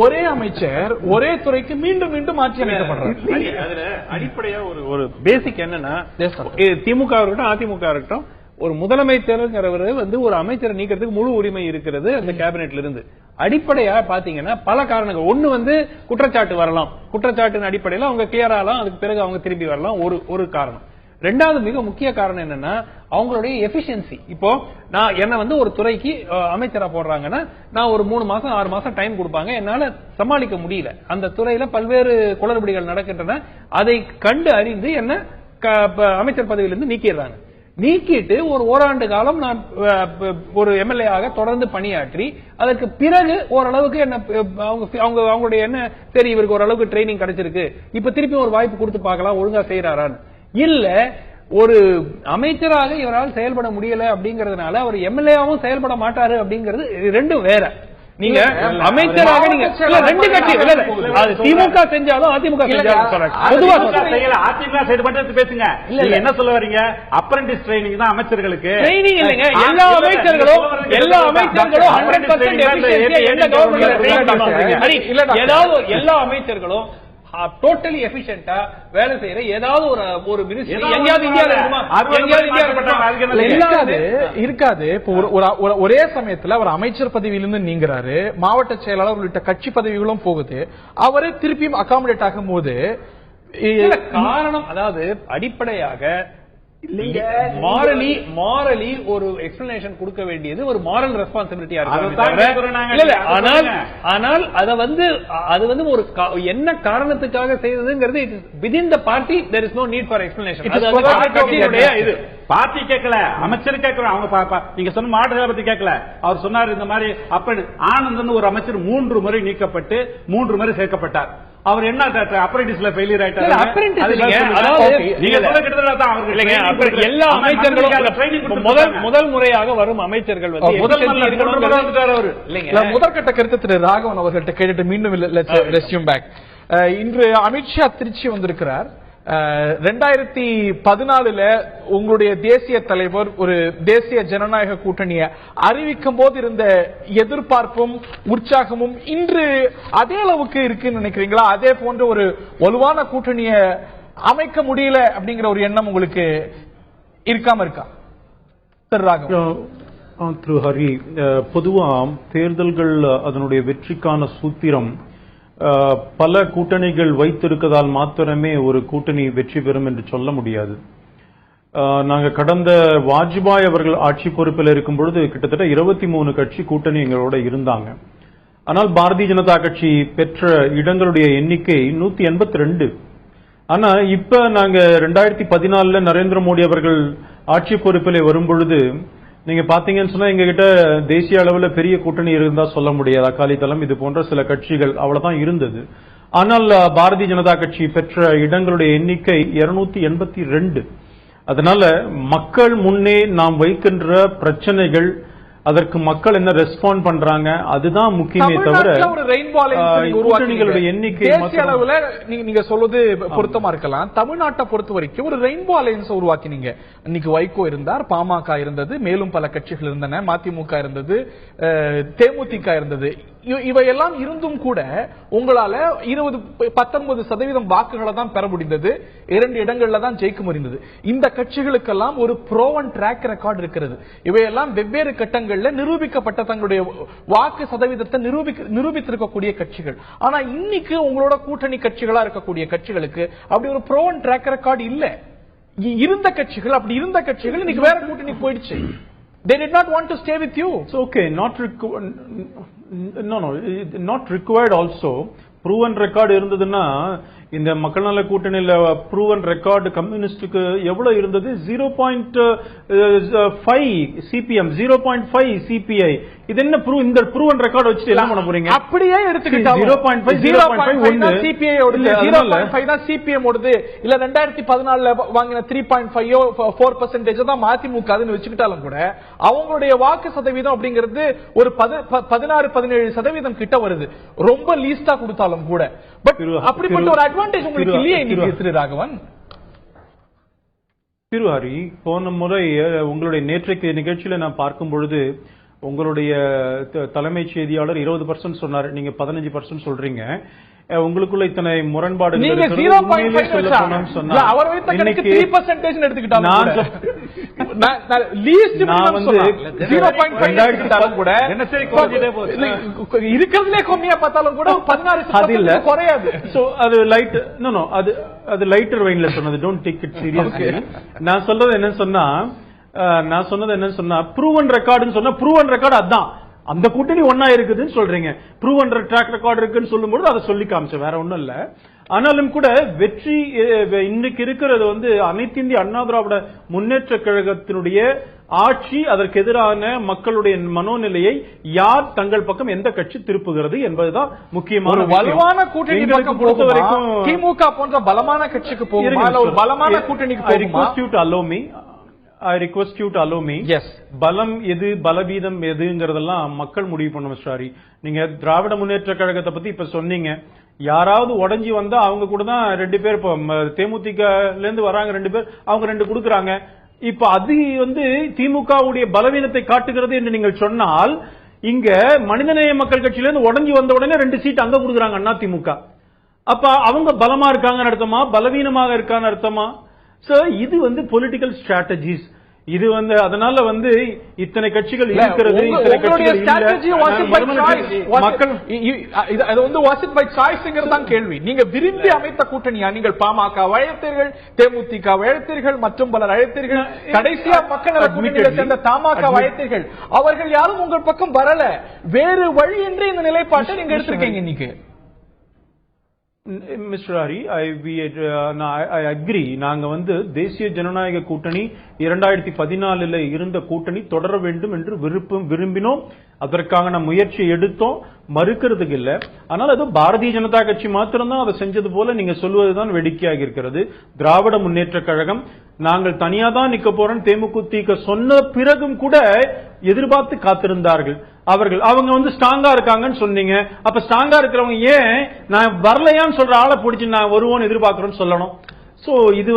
ஒரே அமைச்சர் ஒரே துறைக்கு மீண்டும் மீண்டும் மாற்றி அமைக்கப்படுறாங்க. அதுல அடிப்படையா ஒரு பேசிக் என்னன்னா, திமுக இருக்கட்டும் அதிமுக இருக்கட்டும், ஒரு முதலமைச்சர்ங்கிறவர் ஒரு அமைச்சரை நீக்கிறதுக்கு முழு உரிமை இருக்கிறது அந்த கேபினெட்ல இருந்து. அடிப்படையா பாத்தீங்கன்னா பல காரணங்கள். ஒண்ணு குற்றச்சாட்டு வரலாம், குற்றச்சாட்டின் அடிப்படையில் அவங்க கிளியர் ஆகலாம், அதுக்கு பிறகு அவங்க திரும்பி வரலாம், ஒரு காரணம். ரெண்டாவது மிக முக்கிய காரணம் என்னன்னா அவங்களுடைய எபிஷியன்சி. இப்போ நான் என்ன ஒரு துறைக்கு அமைச்சரா போடுறாங்கன்னா நான் ஒரு 3 மாசம் 6 மாசம் டைம் கொடுப்பாங்க, என்னால சமாளிக்க முடியல. அந்த துறையில பல்வேறு குளறுபடிகள் நடக்கின்றன. அதை கண்டு அறிந்து என்ன அமைச்சர் பதவியிலிருந்து நீக்கிடுறாங்க. நீக்கிட்டு ஒரு ஓராண்டு காலம் நான் ஒரு எம்எல்ஏ ஆக தொடர்ந்து பணியாற்றி அதற்கு பிறகு ஓரளவுக்கு என்ன அவங்களுடைய என்ன சரி இவருக்கு ஓரளவுக்கு ட்ரைனிங் கிடைச்சிருக்கு, இப்ப திருப்பி ஒரு வாய்ப்பு கொடுத்து பார்க்கலாம் ஒழுங்கா செய்யறாரான்னு. இல்ல ஒரு அமைச்சராக இவரால் செயல்பட முடியல அப்படிங்கறதுனால அவர் எம்எல்ஏவும் செயல்பட மாட்டாரு அப்படிங்கிறது ரெண்டும் வேற. நீங்க அமைச்சராக நீங்க ரெண்டு கட்சி திமுக செஞ்சாலும் அதிமுக செஞ்சாலும் அதிமுக சைடு மட்டும் பேசுங்க. என்ன சொல்ல வரீங்க? அப்ரண்டிஸ் ட்ரைனிங் தான் அமைச்சர்களுக்கு. ட்ரைனிங் இல்லைங்க, எல்லா அமைச்சர்களும் 100% எந்த கவர்மெண்ட் ஏதாவது எல்லா அமைச்சர்களும் டோட்டலி எஃபிஷியன்ட்டா வேலை செய்யற ஏதாவது ஒரு மினிஸ்ட்ரி எங்கேயாவது இந்தியால இருக்குமா? இருக்காது. இப்போ ஒரே சமயத்துல அவர் அமைச்சர் பதவியிலிருந்து நீங்கிறாரு, மாவட்ட செயலாளர் உள்ளிட்ட கட்சி பதவிகளும் போகுது, அவரே திருப்பியும் அகாமடேட் ஆகும் போது காரணம், அதாவது அடிப்படையாக மாரலி ஒரு எக்ஸ்பிளனேஷன் கொடுக்க வேண்டியது ஒரு மாரல் ரெஸ்பான்சிபிலிட்டியா இருக்கு. ஆனால் அது வந்து ஒரு என்ன காரணத்துக்காக செய்ததுங்கிறது within the party there is no need for explanation. இது பார்ட்டி கேட்கல, அமைச்சர் கேட்கிறோம். அவங்க நீங்க சொன்ன மாவட்ட பத்தி கேட்கல. அவர் சொன்னார் இந்த மாதிரி அப்ப ஆனந்த் ஒரு அமைச்சர் 3 முறை நீக்கப்பட்டு 3 முறை சேர்க்கப்பட்டார். அவர் என்ன அப்ரெண்டிஸ்ல ஃபெயிலியர் ஆயிட்டாரு. எல்லா அமைச்சர்களும் முதல் முறையாக வரும் அமைச்சர்கள் முதற்கட்ட கருத்து திரு ராகவன் அவர்கள்ட்ட கேட்டுட்டு மீண்டும் ரெஸ்யூம் பேக். இன்று அமித்ஷா திருச்சி வந்திருக்கிறார். 2014 உங்களுடைய தேசிய தலைவர் ஒரு தேசிய ஜனநாயக கூட்டணியை அறிவிக்கும் போது இருந்த எதிர்பார்ப்பும் உற்சாகமும் இன்று அதே அளவுக்கு இருக்குன்னு நினைக்கிறீங்களா? அதே போன்ற ஒரு வலுவான கூட்டணியை அமைக்க முடியல அப்படிங்கிற ஒரு எண்ணம் உங்களுக்கு இருக்காம இருக்கா? திரு ஹரி, பொதுவா தேர்தல்கள் அதனுடைய வெற்றிக்கான சூத்திரம் பல கூட்டணிகள் வைத்திருக்கதால் மாத்திரமே ஒரு கூட்டணி வெற்றி பெறும் என்று சொல்ல முடியாது. நாங்க கடந்த வாஜ்பாய் அவர்கள் ஆட்சி பொறுப்பில் இருக்கும் பொழுது கிட்டத்தட்ட 23 கட்சி கூட்டணி எங்களோட இருந்தாங்க. ஆனால் பாரதிய ஜனதா கட்சி பெற்ற இடங்களுடைய எண்ணிக்கை 182. ஆனா இப்ப நாங்க 2014 நரேந்திர மோடி அவர்கள் ஆட்சி பொறுப்பில் வரும் பொழுது நீங்க பாத்தீங்கன்னு சொன்னா எங்க கிட்ட தேசிய அளவில் பெரிய கூட்டணி இருந்தா சொல்ல முடியாது. அகாலி தளம் இது போன்ற சில கட்சிகள் அவ்வளவுதான் இருந்தது. ஆனால் பாரதிய ஜனதா கட்சி பெற்ற இடங்களுடைய எண்ணிக்கை 282. அதனால மக்கள் முன்னே நாம் வைக்கின்ற பிரச்சனைகள், அதற்கு மக்கள் என்ன ரெஸ்பாண்ட் பண்றாங்க, அதுதான் முக்கியமே தவிர கூட்டணிகளுடைய எண்ணிக்கை அளவுல நீங்க சொல்வது பொருத்தமா இருக்கலாம். தமிழ்நாட்டை பொறுத்த வரைக்கும் ஒரு ரெயின்போ அலையன்ஸ் உருவாக்கினீங்க. இன்னைக்கு வைகோ இருந்தார், பாமக இருந்தது, மேலும் பல கட்சிகள் இருந்தன, மதிமுக இருந்தது, தேமுதிக இருந்தது. இவையெல்லாம் இருந்தும் கூட உங்களால 19% வாக்குகளை தான் பெற முடிந்தது. 2 இடங்கள்ல தான் ஜெயிக்க முடிந்தது. இந்த கட்சிகளுக்கெல்லாம் ஒரு ப்ரோவன் ட்ராக் ரெக்கார்டு இருக்கிறது. இவையெல்லாம் வெவ்வேறு கட்டங்கள்ல நிரூபிக்கப்பட்ட தங்களுடைய வாக்கு சதவீதத்தை நிரூபித்திருக்கக்கூடிய கட்சிகள். ஆனா இன்னைக்கு உங்களோட கூட்டணி கட்சிகளா இருக்கக்கூடிய கட்சிகளுக்கு அப்படி ஒரு ப்ரோவன் ட்ராக் ரெக்கார்டு இல்ல. இருந்த கட்சிகள் இன்னைக்கு வேற கூட்டணி போயிடுச்சு. They did not want to stay with you. It's okay. Not required also. Proven record இருந்ததுன்னா இந்த மக்கள் நல கூட்டணியில ப்ரூவன் ரெக்கார்டு கம்யூனிஸ்டுக்கு எவ்வளவு இருந்தது? 0.5 சிபிஎம், 0.5 சிபிஐ. இது என்ன இந்த ப்ரூவன் ரெக்கார்டு வச்சு எல்லாம் பண்ண போறீங்க? அப்படியே எடுத்துக்கிட்டா 0.5 சிபிஐ ஓடுது, 0.5 தான் சிபிஎம் ஓடுது. இல்ல 2014 வாங்கின 3.5 4% தான் மதிமுக அதுன்னு வச்சுக்கிட்டாலும் கூட அவங்களுடைய வாக்கு சதவீதம் அப்படிங்கிறது ஒரு 16-17% கிட்ட வருது. ரொம்ப லீஸ்டா கொடுத்தாலும் கூட. பட் அப்படிப்பட்ட ஒரு அட்வான்டேஜ் உங்களுக்கு இல்லையே இன்னைக்கு திரு ராகவன். திருஹரி, போன முறை உங்களுடைய நேற்றைக்கு நிகழ்ச்சியில நான் பார்க்கும் பொழுது உங்களுடைய தலைமைச் செய்தியாளர் 20% சொன்னார், நீங்க 15% சொல்றீங்க. உங்களுக்குள்ள இத்தனை முரண்பாடுகள் இருக்கிறதுலே கம்மியா பார்த்தாலும் கூட 16 குறையாது. அது லைட்டர் வெயின்ல சொன்னது. Don't take it seriously. நான் சொன்னது என்னன்னு சொன்னா ப்ரூவன் ரெக்கார்டுன்னு சொன்னா ப்ரூவன் ரெக்கார்டு அதான் அந்த கூட்டணி ஒன்னா இருக்குதுன்னு சொல்றீங்க. ப்ரூவன் ட்ராக் ரெக்கார்டு இருக்குன்னு சொல்லும்போது அதை சொல்லி காமிச்சேன், வேற ஒண்ணும் இல்ல. ஆனாலும் கூட வெற்றி இன்னைக்கு இருக்கிறது அனைத்து இந்திய அண்ணா திராவிட முன்னேற்ற கழகத்தினுடைய ஆட்சி, அதற்கு எதிரான மக்களுடைய மனோநிலையை யார் தங்கள் பக்கம் எந்த கட்சி திருப்புகிறது என்பதுதான் முக்கியமான வலுவான கூட்டணி பக்கம் பொறுத்த வரைக்கும் திமுக போன்ற பலமான கட்சிக்கு போகுமா, ஒரு பலமான கூட்டணிக்கு போகுமா? I request you to allow me. Yes. பலம் எது பலவீதம் எதுங்கிறதெல்லாம் மக்கள் முடிவு பண்ணும். சாரி, நீங்க திராவிட முன்னேற்ற கழகத்தை பத்தி இப்ப சொன்னீங்க. யாராவது உடஞ்சி வந்தா அவங்க கூட தான் 2 பேர், இப்ப தேமுதிகல இருந்து வராங்க 2 பேர், அவங்க 2 கொடுக்கறாங்க. இப்ப அது திமுகவுடைய பலவீனத்தை காட்டுகிறது என்று நீங்கள் சொன்னால், இங்க மனிதநேய மக்கள் கட்சியில இருந்து உடஞ்சி வந்த உடனே 2 சீட் அங்க கொடுக்கறாங்க அண்ணா திமுக. அப்ப அவங்க பலமா இருக்காங்கன்னு அர்த்தமா, பலவீனமாக இருக்கான்னு அர்த்தமா? சோ இது பொலிட்டிக்கல் ஸ்ட்ராட்டஜிஸ். இது அதனால இத்தனை கட்சிகள் இருக்கிறது, இத்தனை கட்சிகள் மக்கள் கேள்வி. நீங்க விரும்பி அமைத்த கூட்டணியா? நீங்கள் பாமக அழைத்தீர்கள், தேமுதிக அழைத்தீர்கள், மற்றும் பலர் அழைத்தீர்கள், கடைசியா மக்கள் நல கூட்டணியை சேர்ந்த தமாக அழைத்தீர்கள். அவர்கள் யாரும் உங்கள் பக்கம் வரல. வேறு வழி என்று இந்த நிலைப்பாட்டை நீங்க எடுத்திருக்கீங்க இன்னைக்கு. Mister Hari, I agree. நாங்க தேசிய ஜனநாயக கூட்டணி 2014 இருந்த கூட்டணி தொடர வேண்டும் என்று விரும்பினோம். அதற்கான முயற்சி எடுத்தோம், மறுக்கிறதுக்கு இல்ல. ஆனால் அது பாரதிய ஜனதா கட்சி மாத்திரம்தான் அதை செஞ்சது போல நீங்க சொல்வதுதான் வேடிக்கையாக இருக்கிறது. திராவிட முன்னேற்ற கழகம் நாங்கள் தனியா தான் நிக்க போறோம் தேமுதிக சொன்ன பிறகும் கூட எதிர்பார்த்து காத்திருந்தார்கள். அவங்க ஸ்ட்ராங்கா இருக்காங்கன்னு சொன்னீங்க. அப்ப ஸ்ட்ராங்கா இருக்கிறவங்க ஏன் நான் வரலையான்னு சொல்ற ஆளை பிடிச்சி நான் வருவோன்னு எதிர்பார்க்கிறோன்னு சொல்லணும். சோ இது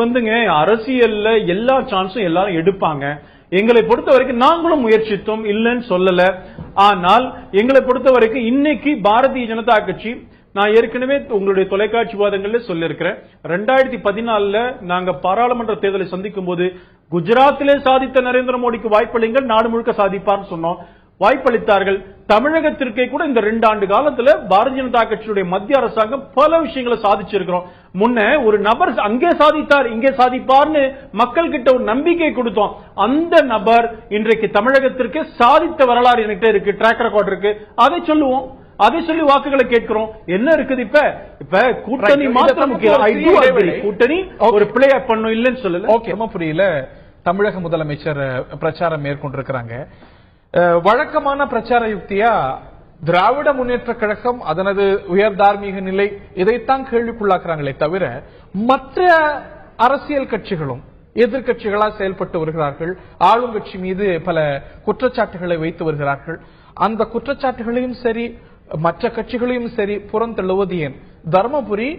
அரசியல்ல எல்லா சான்ஸும் எல்லாரும் எடுப்பாங்க. எங்களை பொறுத்த வரைக்கும் நாங்களும் முயற்சித்தோம், இல்லைன்னு சொல்லல. ஆனால் எங்களை பொறுத்த வரைக்கும் இன்னைக்கு பாரதிய ஜனதா கட்சி, நான் ஏற்கனவே உங்களுடைய தொலைக்காட்சி விவாதங்கள்ல சொல்லியிருக்கிறேன், 2014 நாங்க பாராளுமன்ற தேர்தலை சந்திக்கும் போது குஜராத்திலே சாதித்த நரேந்திர மோடிக்கு வாய்ப்பளிங்கள், நாடு முழுக்க சாதிப்பார்னு சொன்னோம். வாய்ப்பளித்தார்கள். தமிழகத்திற்கே கூட இந்த 2 ஆண்டு காலத்துல பாரதிய ஜனதா கட்சியுடைய மத்திய அரசாங்கம் பல விஷயங்களை சாதிச்சிருக்கிறோம். முன்ன ஒரு நபர் அங்கே சாதித்தார் இங்கே சாதிப்பார்னு மக்கள் கிட்ட ஒரு நம்பிக்கை கொடுத்தோம். அந்த நபர் இன்றைக்கு தமிழகத்திற்கே சாதித்த வரலாறு என்கிட்ட இருக்கு, ட்ராக் ரெக்கார்ட் இருக்கு. அதை சொல்லுவோம், அதை சொல்லி வாக்குகளை கேட்கிறோம். என்ன இருக்குது இப்ப கூட்டணி மாத்திரம் முக்கியம். கூட்டணி ஒரு பிளே பண்ணும், இல்லைன்னு சொல்லல. ஓகே, புரியல. தமிழக முதலமைச்சர் பிரச்சாரம் மேற்கொண்டிருக்கிறாங்க. வழக்கமான பிரச்சார யுக்தியா திராவிட முன்னேற்ற கழகம் அதனது உயர் தார்மீக நிலை இதைத்தான் கேள்விக்குள்ளாக்குறாங்களே தவிர மற்ற அரசியல் கட்சிகளும் எதிர்கட்சிகளா செயல்பட்டு வருகிறார்கள். ஆளுங்கட்சி மீது பல குற்றச்சாட்டுகளை வைத்து வருகிறார்கள். அந்த குற்றச்சாட்டுகளையும் சரி மற்ற கட்சிகளையும் சரி புறந்தள்ளுவது ஏன்? தர்மபுரி,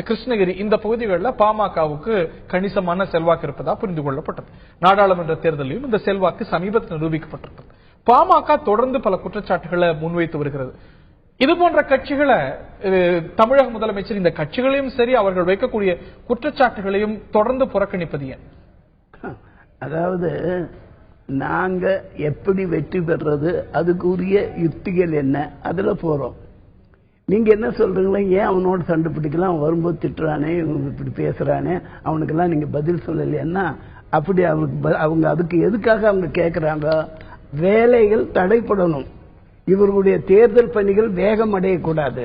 கிருஷ்ணகிரி இந்த பகுதிகளில் பாமகவுக்கு கணிசமான செல்வாக்கு இருப்பதா புரிந்து கொள்ளப்பட்டது. நாடாளுமன்ற தேர்தலிலும் இந்த செல்வாக்கு சமீபத்தில் நிரூபிக்கப்பட்டிருக்கிறது. பாமக தொடர்ந்து பல குற்றச்சாட்டுகளை முன்வைத்து வருகிறது. இது போன்ற கட்சிகளை தமிழக முதலமைச்சர் இந்த கட்சிகளையும் சரி அவர்கள் வைக்கக்கூடிய குற்றச்சாட்டுகளையும் தொடர்ந்து புறக்கணிப்பது ஏன்? அதாவது நாங்க எப்படி வெற்றி பெறது, அதுக்குரிய யுக்திகள் என்ன, அதுல போறோம். நீங்க என்ன சொல்றீங்களா, ஏன் அவனோட சண்டை பிடிக்கலாம், அவன் வரும்போது திட்டுறானே, இப்படி பேசுறானே, அவனுக்கெல்லாம் நீங்க பதில் சொல்லலைன்னா அப்படி அவங்க அதுக்கு எதுக்காக அவங்க கேட்கிறாங்க? வேலைகள் தடைப்படணும், இவர்களுடைய தேர்தல் பணிகள் வேகம் அடையக்கூடாது,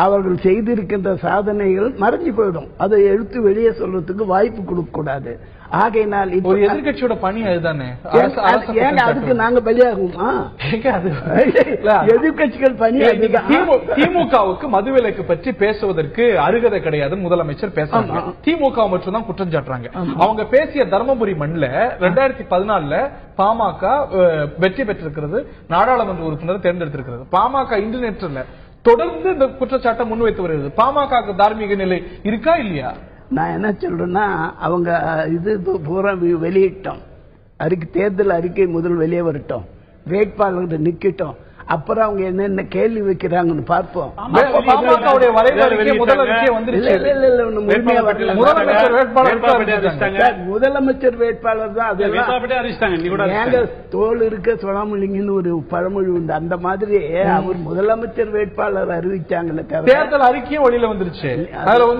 அவர்கள் செய்திருக்கின்ற சாதனைகள் மறைஞ்சு போயிடும், அதை எடுத்து வெளியே சொல்றதுக்கு வாய்ப்பு கொடுக்க கூடாது. ஆகையினால் ஒரு எதிர்கட்சியோட பணி அதுதானே. அதுக்கு நாங்க பலியாகுமா? எதிர்கட்சிகள் பணி. திமுகவுக்கு மதுவிலக்கு பற்றி பேசுவதற்கு அருகதை கிடையாது முதலமைச்சர் பேசுறாங்க. திமுக மட்டும் தான் குற்றம் சாட்டுறாங்க. அவங்க பேசிய தர்மபுரி மண்ணில் 2014 பாமக வெற்றி பெற்றிருக்கிறது, நாடாளுமன்ற உறுப்பினர் தேர்ந்தெடுத்திருக்கிறது. பாமக இன்று நேற்று தொடர்ந்து இந்த குற்றச்சாட்டை முன்வைத்து வருகிறது. பாமக தார்மீக நிலை இருக்கா இல்லையா? நான் என்ன சொல்றேன்னா, அவங்க இது பூரா வெளியிட்டோம், தேர்தல் அறிக்கை முதல் வெளியே வரட்டும், வேட்பாளர்கள் நிக்கட்டும், அப்புறம் அவங்க என்னென்ன கேள்வி வைக்கிறாங்கன்னு பார்ப்போம். முதலமைச்சர் வேட்பாளர் தான் அது. தோல் இருக்க சொல்லாமலிங்கன்னு ஒரு பழமொழி உண்டு, அந்த மாதிரி அவர் முதலமைச்சர் வேட்பாளர் அறிவிச்சாங்கல்ல. தேர்தல் அறிக்கையும் வழியில வந்துருச்சு. அதுல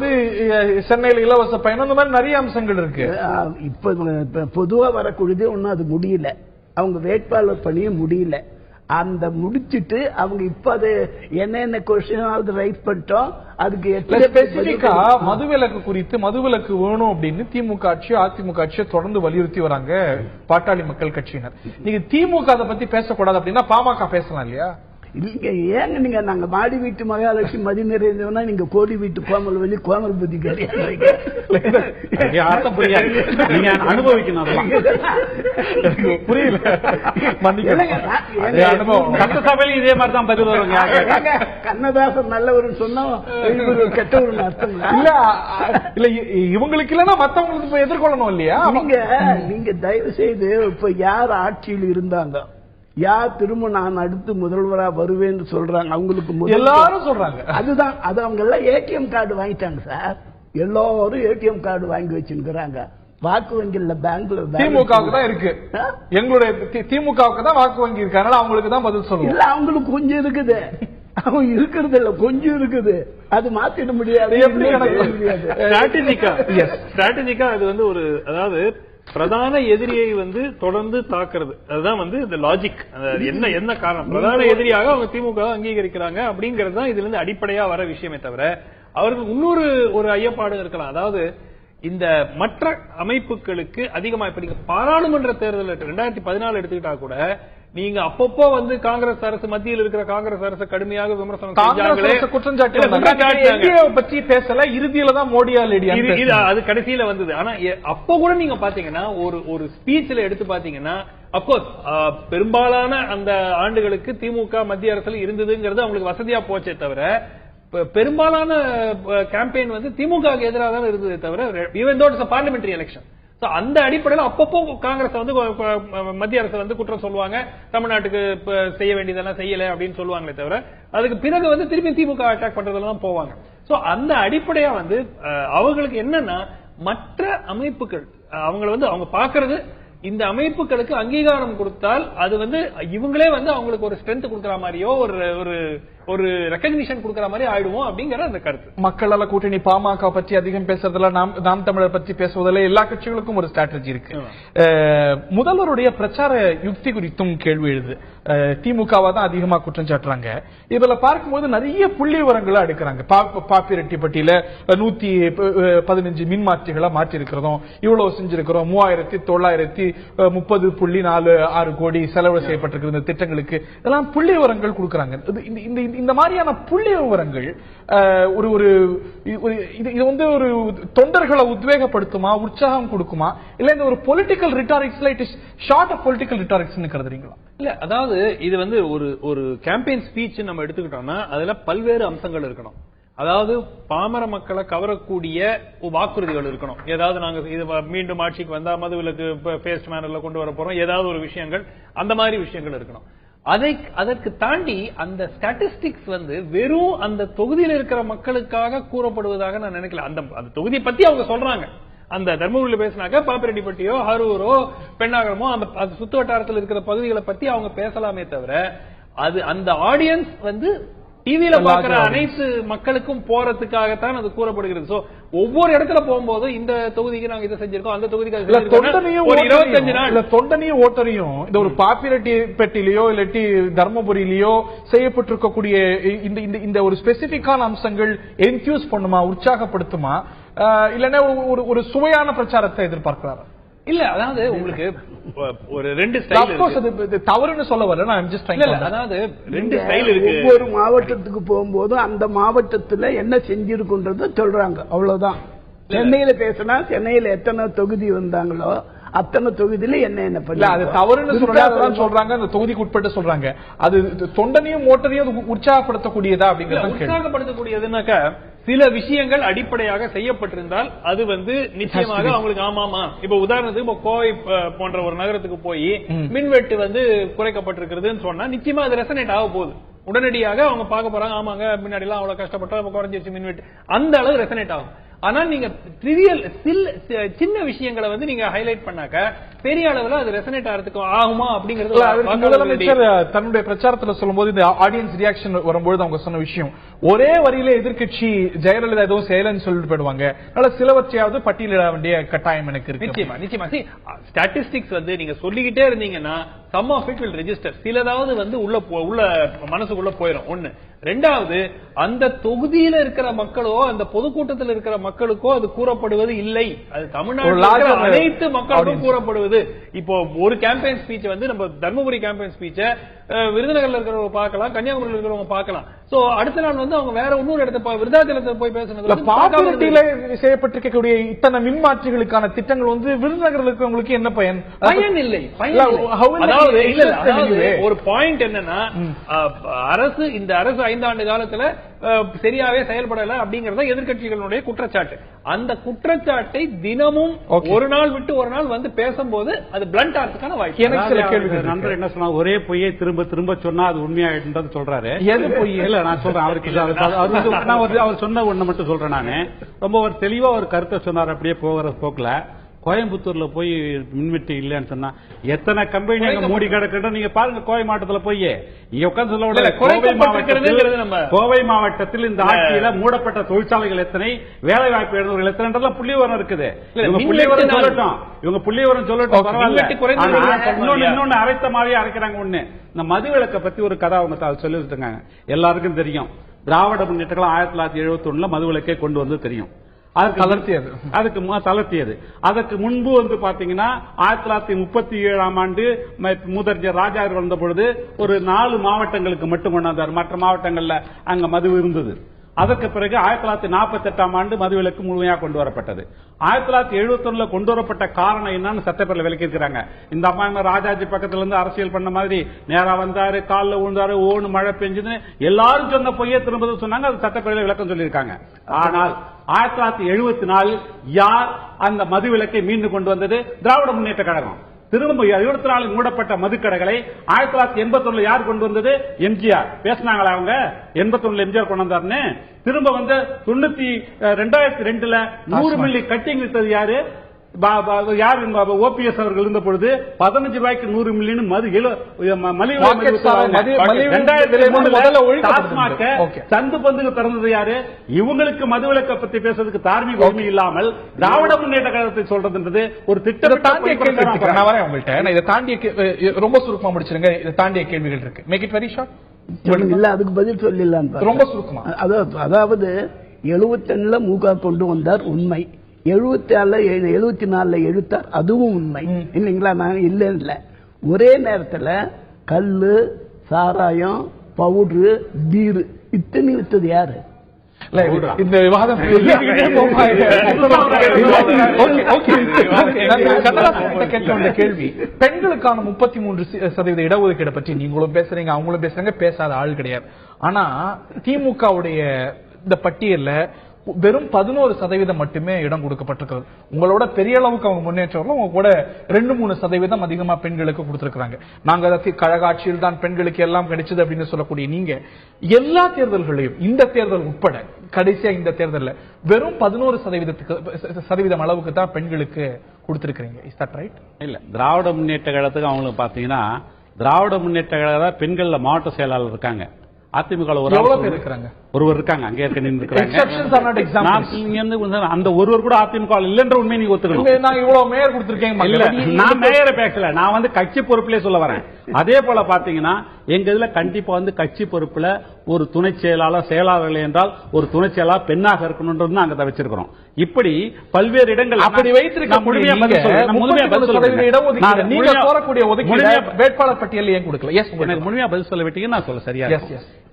சென்னையில் இலவச பயணம், இந்த மாதிரி நிறைய அம்சங்கள் இருக்கு. இப்ப பொதுவா வரக்கூடியது ஒன்னும் அது முடியல, அவங்க வேட்பாளர் பணியும் முடியல. அந்த முடிச்சிட்டு அவங்க இப்ப அது என்னென்ன கொஸ்டின் ரைஸ் பண்ணிட்டோம். அதுக்கு ஸ்பெசிபிக்கா மதுவிலக்கு குறித்து, மதுவிலக்கு வேணும் அப்படின்னு திமுக ஆட்சியோ அதிமுக ஆட்சியோ தொடர்ந்து வலியுறுத்தி வராங்க பாட்டாளி மக்கள் கட்சியினர். நீங்க திமுக அதை பத்தி பேசக்கூடாது அப்படின்னா பாமக பேசலாம் இல்லையா? இல்லைங்க, ஏங்க நீங்க நாங்க மாடி வீட்டு மகாலட்சுமி மதி நிறைந்தவனா, நீங்க கோடி வீட்டு கோமல் வழி கோமல் புத்தி அனுபவிக்கணும். புரியல, சட்டசபையில இதே மாதிரி தான் பதில் வருவாங்க. கண்ணதாசன் நல்லவர்னு சொன்னா கெட்டவர்னு அர்த்தம் இல்ல. இல்ல இவங்களுக்கு இல்லன்னா மத்தவங்களுக்கு எதிர்கொள்ளணும் இல்லையா? நீங்க தயவு செய்து இப்ப யார் ஆட்சியில் இருந்தாங்க, யார் திரும்ப நான் அடுத்து முதல்வரா வருவேன்னு சொல்றாங்க அவங்களுக்கு எல்லாரும் சொல்றாங்க. அதுதான் அது அவங்க எல்லாம் ஏடிஎம் கார்டு வாங்கிட்டாங்க சார். எல்லாரும் ஏடிஎம் கார்டு வாங்கி வச்சிருக்கிறாங்க. வாக்கு வங்கியில பேங்க்ல திமுகவுக்கு தான் இருக்கு. எங்களுடைய திமுகவுக்கு தான் வாக்கு வங்கி இருக்கு. அதனால அவங்களுக்கு தான் பதில் சொல்லுவோம். இல்ல அவங்களுக்கு கொஞ்சம் இருக்குது. அவங்க இருக்கிறது இல்ல கொஞ்சம் இருக்குது. அது மாத்திட முடியாது. ஸ்ட்ராட்டஜிக்கா அது வந்து ஒரு அதாவது பிரதான எதிரியை வந்து தொடர்ந்து தாக்குறது. அதுதான் வந்து இந்த லாஜிக். என்ன காரணம் பிரதான எதிரியாக அவங்க திமுக அங்கீகரிக்கிறாங்க அப்படிங்கிறது தான் இதுல இருந்து அடிப்படையா வர விஷயமே தவிர அவர்கள் இன்னொரு ஒரு ஐயப்பாடு இருக்கலாம். அதாவது இந்த மற்ற அமைப்புகளுக்கு அதிகமா இப்ப நீங்க பாராளுமன்ற தேர்தல் 2014 எடுத்துக்கிட்டா கூட நீங்க அப்பப்போ வந்து காங்கிரஸ் அரசு மத்தியில் இருக்கிற காங்கிரஸ் அரசு கடுமையாக விமர்சனம் குற்றம் பற்றி பேசல. இறுதியில தான் மோடியா அது கடைசியில வந்தது. ஆனா அப்ப கூட நீங்க பாத்தீங்கன்னா ஒரு ஸ்பீச்ல எடுத்து பாத்தீங்கன்னா அப்கோர்ஸ் பெரும்பாலான அந்த ஆண்டுகளுக்கு திமுக மத்திய அரசுல இருந்ததுங்கிறது அவங்களுக்கு வசதியா போச்சே தவிர பெரும்பாலான கேம்பெயின் வந்து திமுக எதிராக தான் இருந்ததே தவிர even though it's parliamentary election. அந்த அடிப்படையில் அப்பப்போ காங்கிரஸ் வந்து மத்திய அரசு வந்து குற்றம் சொல்லுவாங்க. தமிழ்நாட்டுக்கு செய்ய வேண்டியதெல்லாம் செய்யல அப்படின்னு சொல்லுவாங்களே தவிர அதுக்கு பிறகு வந்து திருப்பி திமுக அட்டாக் பண்றதுல தான் போவாங்க. சோ அந்த அடிப்படையா வந்து அவங்களுக்கு என்னன்னா மற்ற அமைப்புகள் அவங்களை வந்து அவங்க பாக்குறது இந்த அமைப்புகளுக்கு அங்கீகாரம் கொடுத்தால் அது வந்து இவங்களே வந்து அவங்களுக்கு ஒரு ஸ்ட்ரென்த் கொடுக்கற மாதிரியோ ஒரு ரெகக்னிஷன் கொடுக்கற மாதிரி ஆயிடுவோம் அப்படிங்கிற அந்த கருத்து. மக்கள் நல கூட்டணி பாமக பற்றி அதிகம் பேசுறதுல நாம் தமிழர் பற்றி பேசுவதில் எல்லா கட்சிகளுக்கும் ஒரு ஸ்ட்ராட்டஜி இருக்கு. முதல்வருடைய பிரச்சார யுக்தி குறித்தும் கேள்வி எழுது. திமுகவா தான் அதிகமா குற்றம் சாட்டுறாங்க. இதுல பார்க்கும்போது நிறைய புள்ளி விவரங்களை எடுக்கிறாங்க. பாப்பிரெட்டி பட்டியல 115 மின்மாற்றிகளை மாற்றி இருக்கிறதும் இவ்வளவு செஞ்சிருக்கிறோம். 3930.46 கோடி செலவு செய்யப்பட்டிருக்கிற இந்த திட்டங்களுக்கு இதெல்லாம் புள்ளி விவரங்கள் கொடுக்கறாங்க. இந்த மாதிரியான புள்ளி விவரங்கள் இது வந்து ஒரு தொண்டர்களை உத்வேகப்படுத்துமா, உற்சாகம் கொடுக்குமா, இல்ல இந்த ஒரு பொலிட்டிக்கல் ரிட்டாரிக்ஸ்ல it is sort of political rhetorics கருதுறீங்களா? இல்ல அதாவது இது வந்து ஒரு கேம்பெயின் ஸ்பீச் நம்ம எடுத்துக்கிட்டோம்னா அதுல பல்வேறு அம்சங்கள் இருக்கணும். அதாவது பாமர மக்களை கவரக்கூடிய வாக்குறுதிகள் இருக்கணும். ஏதாவது நாங்க இது மீண்டும் ஆட்சிக்கு வந்தா மதுவிலக்கு பேஸ்ட் மேனர்ல கொண்டு வர போறோம், ஏதாவது ஒரு விஷயங்கள் அந்த மாதிரி விஷயங்கள் இருக்கணும். அதற்கு தாண்டி அந்த ஸ்டாட்டிஸ்டிக்ஸ் வந்து வெறும் அந்த தொகுதியில் இருக்கிற மக்களுக்காக கூறப்படுவதாக நான் நினைக்கல. அந்த தொகுதியை பத்தி அவங்க சொல்றாங்க. அந்த தர்மபுரியில பேசினாக்க பாப்பிரெட்டிப்பட்டியோ அரூரோ பெண்ணாகரமோ அந்த சுத்து வட்டாரத்தில் இருக்கிற பகுதிகளை பத்தி அவங்க பேசலாமே தவிர அது அந்த ஆடியன்ஸ் வந்து டிவியில பாக்குற அனைத்து மக்களுக்கும் போறதுக்காகத்தான் அது கூறப்படுகிறது. சோ ஒவ்வொரு இடத்துல போகும்போது இந்த தொகுதிக்கு நாங்க இதை செஞ்சிருக்கோம், அந்த தொகுதிக்கு 25 நாள் தொண்டனையும் ஓட்டரையும் இந்த ஒரு பாப்பிரெட்டி பெட்டிலேயோ இல்லாட்டி தர்மபுரியிலயோ செய்யப்பட்டிருக்கக்கூடிய இந்த ஒரு ஸ்பெசிபிக்கான அம்சங்கள் என்ஃபியூஸ் பண்ணுமா, உற்சாகப்படுத்துமா, இல்லன்னா ஒரு சுவையான பிரச்சாரத்தை எதிர்பார்க்கிறாரா? இல்ல அதாவது உங்களுக்கு ஒரு ரெண்டு ஸ்டைல் தவறுன்னு சொல்ல வரல. அதாவது ரெண்டு ஸ்டைல் இருக்கு. ஒவ்வொரு மாவட்டத்துக்கு போகும்போது அந்த மாவட்டத்துல என்ன செஞ்சிருக்குன்றத சொல்றாங்க, அவ்வளவுதான். சென்னையில பேசினா சென்னையில எத்தனை தொகுதி வந்தாங்களோ அத்தனை தொகுதியில என்ன பண்ணல. அது தவறுன்னு சொல்றாங்க. அந்த தொகுதிக்கு உட்பட்டு சொல்றாங்க. அது தொண்டனையும் மோட்டரையும் உற்சாகப்படுத்தக்கூடியதா அப்படிங்கிறது. உற்சாகப்படுத்தக்கூடியதுனாக்கா சில விஷயங்கள் அடிப்படையாக செய்யப்பட்டிருந்தால் அது வந்து நிச்சயமாக அவங்களுக்கு ஆமாமா. இப்ப உதாரணத்துக்கு கோவை போன்ற ஒரு நகரத்துக்கு போய் மின்வெட்டு வந்து குறைக்கப்பட்டிருக்கிறதுன்னு சொன்னா நிச்சயமா அது ரெசனேட் ஆக போகுது. உடனடியாக அவங்க பார்க்க போறாங்க, ஆமாங்க முன்னாடி எல்லாம் அவ்வளவு கஷ்டப்பட்டோம் குறைஞ்சிருச்சு மின்வெட்டு, அந்த அளவு ரெசனேட் ஆகும். ஆனா நீங்க ட்ரிவியல் சின்ன விஷயங்களை வந்து நீங்க ஹைலைட் பண்ணாக்க பெரிய அளவுல அது ரெசனேட் ஆகிறதுக்கு ஆகுமா அப்படிங்கிறது. முதலமைச்சர் தன்னுடைய பிரச்சாரத்துல சொல்லும்போது இந்த ஆடியன்ஸ் ரியாக்ஷன் வரும்போது அவங்க சொன்ன விஷயம் ஒரே வரியில எதிர்க்கட்சி ஜெயலலிதா எதுவும் செயலன்னு சொல்லிட்டு போயிடுவாங்க, அதனால சிலவற்றையாவது பட்டியலிட வேண்டிய கட்டாயம் எனக்கு இருக்கு. நிச்சயமா ஸ்டாட்டிஸ்டிக்ஸ் வந்து நீங்க சொல்லிக்கிட்டே இருந்தீங்கன்னா some of it will register. சிலதாவது வந்து உள்ள மனசுக்குள்ள போயிடும். ஒண்ணு. ரெண்டாவது அந்த தொகுதியில இருக்கிற மக்களோ அந்த பொதுக்கூட்டத்தில் இருக்கிற மக்களுக்கோ அது கூறப்படுவது இல்லை. அது தமிழ்நாட்டில் அனைத்து மக்களுக்கும் கூறப்படுவது. இப்போ ஒரு கேம்பெயின் ஸ்பீச் வந்து நம்ம தர்மபுரி கேம்பெயின் ஸ்பீச்ச விருதுநகர்ல இருக்கிறவங்க பார்க்கலாம், கன்னியாகுமரியில் இருக்கிறவங்க பார்க்கலாம். சோ அடுத்த நாள் வந்து அவங்க வேற இன்னொரு இடத்த விருதாச்சலத்தை போய் பேசுறது. பாப்பிரெட்டியில செய்யப்பட்டிருக்கக்கூடிய இத்தனை மின்மாற்றிகளுக்கான திட்டங்கள் வந்து விருதுநகர்ல இருக்கிறவங்களுக்கு என்ன பயன்? பயன் இல்லை. அதாவது ஒரு பாயிண்ட் என்னன்னா அரசு இந்த அரசு 5 ஆண்டு காலத்துல சரியாவே செயல்படல அப்படிங்கறத எதிர்கட்சிகளுடைய குற்றச்சாட்டு. குற்றச்சாட்டு. அந்த குற்றச்சாட்டை தினமும் ஒரு நாள் விட்டு ஒரு நாள் வந்து பேசும்போது அது பிளண்ட் ஆகிறதுக்கான வாய்ப்பு. எனக்கு சில கேள்விகள். நண்பர் என்ன சொன்னா, ஒரே பொய்யை திரும்ப திரும்ப சொன்னா அது உண்மையாயிட்டு சொல்றாரு. எது பொய்? இல்ல நான் சொல்றேன், அவருக்கு அவர் சொன்ன ஒண்ணு மட்டும் சொல்றேன். நானு ரொம்ப ஒரு தெளிவா ஒரு கருத்தை சொன்னார். அப்படியே போகிற போக்குல கோயம்புத்தூர்ல போய் மின்வெட்டு இல்லன்னு சொன்னா எத்தனை கம்பெனி அங்க மூடி கிடக்குன்னு நீங்க பாருங்க. கோவை மாவட்டத்துல போய் இங்க உட்கார்ந்து சொல்ல, கோவை மாவட்டத்தில் இந்த ஆட்சியில மூடப்பட்ட தொழிற்சாலைகள் எத்தனை, வேலை வாய்ப்பு எழுந்தவர்கள் எத்தனை புள்ளிவரம் இருக்குது. புள்ளிவரம் சொல்லட்டும், இவங்க புள்ளிவரம் சொல்லட்டும், பரவாயில்ல. இன்னொன்னு அரைத்த மாதிரியே அரைக்கிறாங்க. ஒண்ணு, இந்த மதுவிலக்கை பத்தி ஒரு கதை அவங்க சொல்லி வச்சிருக்காங்க. எல்லாருக்கும் தெரியும், திராவிட முன்னேற்ற கழகம் 1971 மதுவிலக்கை கொண்டு வந்து தெரியும். அதுக்கு தளர்த்தியது. அதற்கு முன்பு வந்து பாத்தீங்கன்னா 1937 ஆண்டு மூதறிஞர் ராஜா வந்த பொழுது ஒரு 4 மாவட்டங்களுக்கு மட்டும் கொண்டாந்தார். மற்ற மாவட்டங்கள்ல அங்க மது இருந்தது. அதற்கு பிறகு 1948 ஆண்டு மதுவிலக்கு முழுமையாக கொண்டு வரப்பட்டது. 1971 கொண்டு வரப்பட்ட காரணம் என்னன்னு சட்டப்பேரவை விலக்கி இருக்கிறாங்க. இந்த அம்மா ராஜாஜி பக்கத்துல இருந்து அரசியல் பண்ண மாதிரி நேரா வந்தாரு, காலில் விழுந்தாரு, ஓன்னு மழை பெஞ்சது எல்லாரும் சொன்ன பொய்யே திரும்ப சொன்னாங்க. அது சட்டப்பேரவை விளக்கம் சொல்லியிருக்காங்க. ஆனால் 1974 யார் அந்த மதுவிலக்கை மீண்டும் கொண்டு வந்தது? திராவிட முன்னேற்ற கழகம். திரும்ப 74 மூடப்பட்ட மதுக்கடைகளை 1981 யார் கொண்டு வந்தது? எம்ஜிஆர். பேசினாங்களா அவங்க 81 எம்ஜிஆர் கொண்டு வந்தாருன்னு? திரும்ப வந்து 2002 100 மில்லி கட்டிங் வித்தது யாரு? ஓபிஎஸ் அவர்கள் இருந்த பொழுது 15 ரூபாய்க்கு 100 மில்லியன் மது சந்து பந்துக்கு திறந்தது யாரு? இவங்களுக்கு மதுவிலக்கை பத்தி பேசுறதுக்கு தார்மீக உரிமை இல்லாமல் திராவிட முன்னேற்ற கழகத்தை சொல்றதுன்றது ஒரு திட்டத்தை தாண்டிய ரொம்ப சுருக்கமா முடிச்சிருங்க. இதை தாண்டிய கேள்விகள் இருக்கு. Make it very short. இல்ல அதுக்கு பதில் சொல்லலாம். ரொம்ப சுருக்கமா. அதாவது 71 மூகா கொண்டு வந்தார், உண்மை. 74 எழுத்தார், அதுவும் உண்மை இல்லைங்களா? நான் இல்ல. ஒரே நேரத்தில் கல்லு, சாராயம், பவுடரு, பீரு இத்தனை வித்தது யாரு? இந்த விவாதம் கேள்வி, பெண்களுக்கான 33% இடஒதுக்கீடு பற்றி நீங்களும் பேசுறீங்க, அவங்களும் பேசுறாங்க, பேசாத ஆள் கிடையாது. ஆனா திமுகவுடைய இந்த பட்டியல்ல வெறும் 11% மட்டுமே இடம் கொடுக்கப்பட்டிருக்கிறது. உங்களோட பெரிய அளவுக்கு அவங்க முன்னேற்றம், உங்க கூட 2-3% அதிகமா பெண்களுக்கு கொடுத்திருக்காங்க. நாங்க அதற்கு கழக ஆட்சியில் தான் பெண்களுக்கு எல்லாம் கிடைச்சது அப்படின்னு சொல்லக்கூடிய நீங்க எல்லா தேர்தல்களையும், இந்த தேர்தல் உட்பட கடைசியா இந்த தேர்தலில் வெறும் 11% அளவுக்கு தான் பெண்களுக்கு கொடுத்திருக்கிறீங்க. Is that right? இல்ல, திராவிட முன்னேற்ற கழகத்துக்கு அவங்களுக்கு பாத்தீங்கன்னா, திராவிட முன்னேற்ற கழக பெண்கள்ல மாவட்ட செயலாளர் இருக்காங்க. அதிமுக ஒருவர் இருக்காங்க, அங்கே அந்த ஒருவர் கூட அதிமுக இல்லன்ற உண்மை நீங்க ஒத்துக்கணும். நான் இவ்வளவு மேயர் கொடுத்திருக்கேன். நான் மேயரை பேசல, நான் வந்து கட்சி பொறுப்புல சொல்ல வரேன். அதே போல பாத்தீங்கன்னா எங்க இதுல கண்டிப்பா வந்து கட்சி பொறுப்புல ஒரு துணை செயலாளர், செயலாளர்கள் என்றால் ஒரு துணை செயலாளர் பெண்ணாக இருக்கணும்ன்றது அங்க வச்சிருக்கிறோம். இப்படி பல்வேறு இடங்கள் அப்படி வைத்திருக்க வேட்பாளர் பட்டியல் ஏன் கொடுக்கல? எனக்கு முழுமையா பதில் சொல்ல விட்டீங்கன்னா நான் சொல்ல சரியா.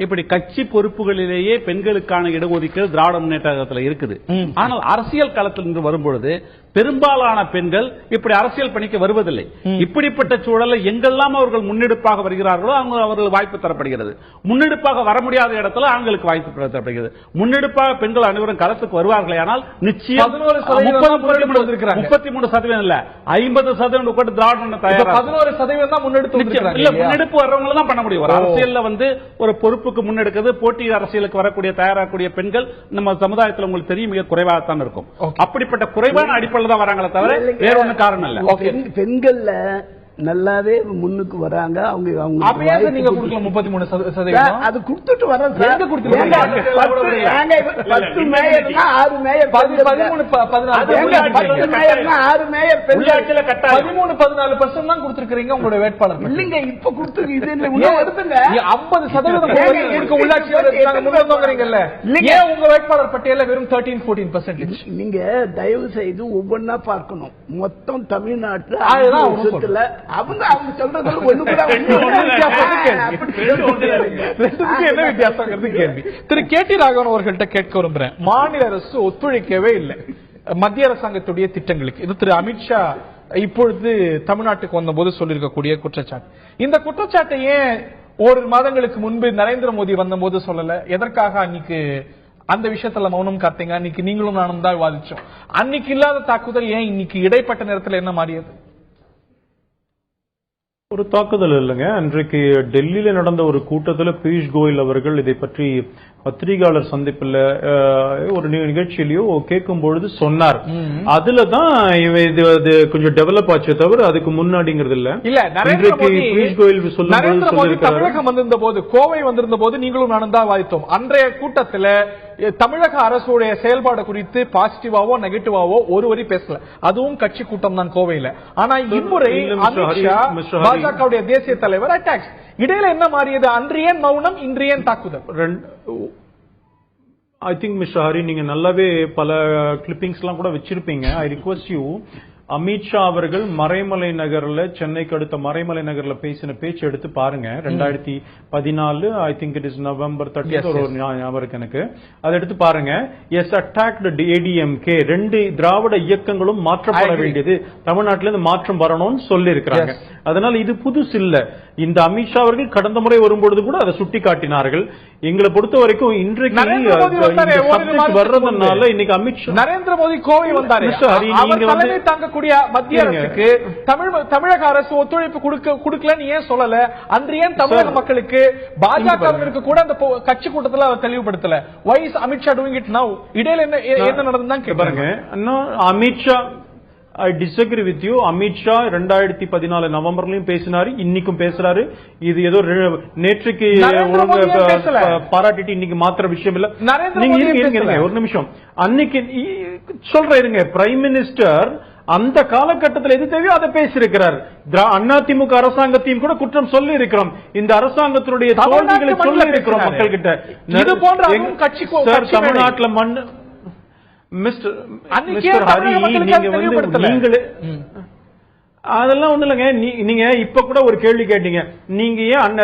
இப்படி கட்சி பொறுப்புகளிலேயே பெண்களுக்கான இடஒதுக்கீடு திராவிட முன்னேற்றத்தில் இருக்குது. ஆனால் அரசியல் களத்தில் இருந்து வரும்பொழுது பெரும்பாலான பெண்கள் இப்படி அரசியல் பணிக்கு வருவதில்லை. இப்படிப்பட்ட சூழலை எங்கெல்லாம் அவர்கள் முன்னெடுப்பாக வருகிறார்களோ அவர்கள் வாய்ப்பு தரப்படுகிறது. முன்னெடுப்பாக வர முடியாத இடத்துல ஆண்களுக்கு வாய்ப்பு தரப்படுகிறது. முன்னெடுப்பாக பெண்கள் அனைவரும் களத்துக்கு வருவார்கள். ஆனால் நிச்சயம் 33% இல்ல 50% உட்பட்டு திராவிட தயார். 11% தான் முன்னெடுப்பு வர்றவங்க தான் பண்ண முடியும். அரசியல்ல வந்து ஒரு பொறுப்புக்கு முன்னெடுக்கிறது, போட்டி அரசியலுக்கு வரக்கூடிய தயாராகக்கூடிய பெண்கள் நம்ம சமுதாயத்தில் உங்களுக்கு தெரியும் மிக குறைவாகத்தான் இருக்கும். அப்படிப்பட்ட குறைவான அடிப்படையில் தான் வராங்களே தவிர வேற ஒன்றும் காரணம் இல்ல. பெண்கள்ல நல்லாவே முன்னுக்கு வராங்க. அவங்க நீங்க கொடுக்கல 33%. அது கொடுத்துட்டு வர 10 மேயர் 6 மேயர் 13-14% தான் கொடுத்திருக்கீங்க உங்களோட வேட்பாளர். இல்லைங்க, இப்ப கொடுத்து இது 50% உள்ளாட்சி ஏன் உங்க வேட்பாளர் பட்டியல வெறும் 13-14%? நீங்க தயவு செய்து ஒவ்வொன்னா பார்க்கணும். மொத்தம் தமிழ்நாட்டில் அவங்க சொல்றது என்ன வித்தியாசம் கேள்வி. திரு கேடி ராகவன் அவர்கள்ட்ட கேட்க விரும்புறேன். மாநில அரசு ஒத்துழைக்கவே இல்லை மத்திய அரசாங்கத்துடைய திட்டங்களுக்கு. இது திரு அமித்ஷா இப்பொழுது தமிழ்நாட்டுக்கு வந்த போது சொல்லியிருக்கக்கூடிய குற்றச்சாட்டு. இந்த குற்றச்சாட்டை ஏன் ஒரு மாதங்களுக்கு முன்பு நரேந்திர மோடி வந்த போது சொல்லல? எதற்காக அன்னைக்கு அந்த விஷயத்துல மௌனம் காத்தீங்க. அன்னைக்கு நீங்களும் நானும் தான் விவாதிச்சோம். அன்னைக்கு இல்லாத தாக்குதல் ஏன் இன்னைக்கு இடைப்பட்ட நேரத்தில் என்ன மாறியது? ஒரு தாக்குதல் இல்லைங்க. அன்றைக்கு டெல்லியில நடந்த ஒரு கூட்டத்தில் பியூஷ் கோயல் அவர்கள் இதை பற்றி பத்திரிகையாளர் சந்திப்பில் ஒரு நிகழ்ச்சியிலயோ கேட்கும் பொழுது சொன்னார். அதுலதான் இது கொஞ்சம் டெவலப் ஆச்சே தவிர அதுக்கு முன்னாடிங்கிறது இல்ல. இன்றைக்கு பியூஷ் கோயல் சொல்லும் தமிழகம் வந்திருந்த போது, கோவை வந்திருந்த போது நீங்களும் நானும் தான் வாதித்தோம். அன்றைய கூட்டத்தில் தமிழக அரசுடைய செயல்பாடு குறித்து பாசிட்டிவாவோ நெகட்டிவாவோ ஒரு வரி பேசல. அதுவும் கட்சி கூட்டம் தான் கோவையில. ஆனா இம்முறை அமித்ஷா பாஜகவுடைய தேசிய தலைவர் அட்டாக்ஸ். இடையில என்ன மாறியது? அன்று ஏன் மௌனம், இன்று ஏன் தாக்குதல்? ஐ திங்க் மிஸ்டர் ஹரி, நீங்க நல்லாவே பல கிளிப்பிங்ஸ் எல்லாம் கூட வச்சிருப்பீங்க. ஐ ரிக்வெஸ்ட் யூ, அமித்ஷா அவர்கள் மறைமலை நகர்ல, சென்னைக்கு அடுத்த மறைமலை நகர்ல பேசின பேச்சு எடுத்து பாருங்க. 2014 I think it is November 30 ஒரு ஞாபகம் எனக்கு. அதை எடுத்து பாருங்க. எஸ் அட்டாக்ட் ADMK, 2 திராவிட இயக்கங்களும் மாற்றப்பட வேண்டியது, தமிழ்நாட்டில இருந்து மாற்றம் வரணும்னு சொல்லி இருக்கிறாங்க. அதனால இது புதுசு இல்ல. இந்த அமித்ஷா அவர்கள் கடந்த முறை வரும்பொழுது கூட அதை சுட்டி காட்டினார்கள். எங்களை பொறுத்த வரைக்கும் இன்றைக்கு வர்றதுனால இன்னைக்கு அமித்ஷா நரேந்திர மோடி கோவை வந்தாரு. தலைமை தாங்கக்கூடிய மத்திய அரசுக்கு தமிழக அரசு ஒத்துழைப்பு கொடுக்கலன்னு ஏன் சொல்லல? அன்று ஏன் தமிழக மக்களுக்கு பாஜகவிற்கு கூட அந்த கட்சி கூட்டத்தில் அவர் தெளிவுபடுத்தல? Why is Amit Shah doing it now? இடையில என்ன நடந்ததுன்னு கேட்பாருங்க. Amit Shah I disagree with you. Amit Shah 2014 நவம்பர்லயும் பேசினாரு, இன்னைக்கும் பேசுறாரு. இது ஏதோ நேற்றுக்கு பாராட்டிட்டு இன்னைக்கு மாத்திர விஷயம் இல்ல. நீங்க ஒரு நிமிஷம், அன்னைக்கு சொல்ற இருங்க. பிரைம் மினிஸ்டர் அந்த காலகட்டத்தில் எது தேவையோ அதை பேசியிருக்கிறார். அதிமுக அரசாங்கத்தையும் கூட குற்றம் சொல்லி இருக்கிறோம். இந்த அரசாங்கத்தினுடைய தோல்விகளை சொல்லி இருக்கிறோம் மக்கள் கிட்ட. இது போன்ற கட்சி தமிழ்நாட்டில் மண் மிஸ்டர் ஹரி, நீங்களே அதெல்லாம் ஒண்ணு இல்லைங்க. நீங்க இப்ப கூட ஒரு கேள்வி கேட்டீங்க. நீங்க ஏன்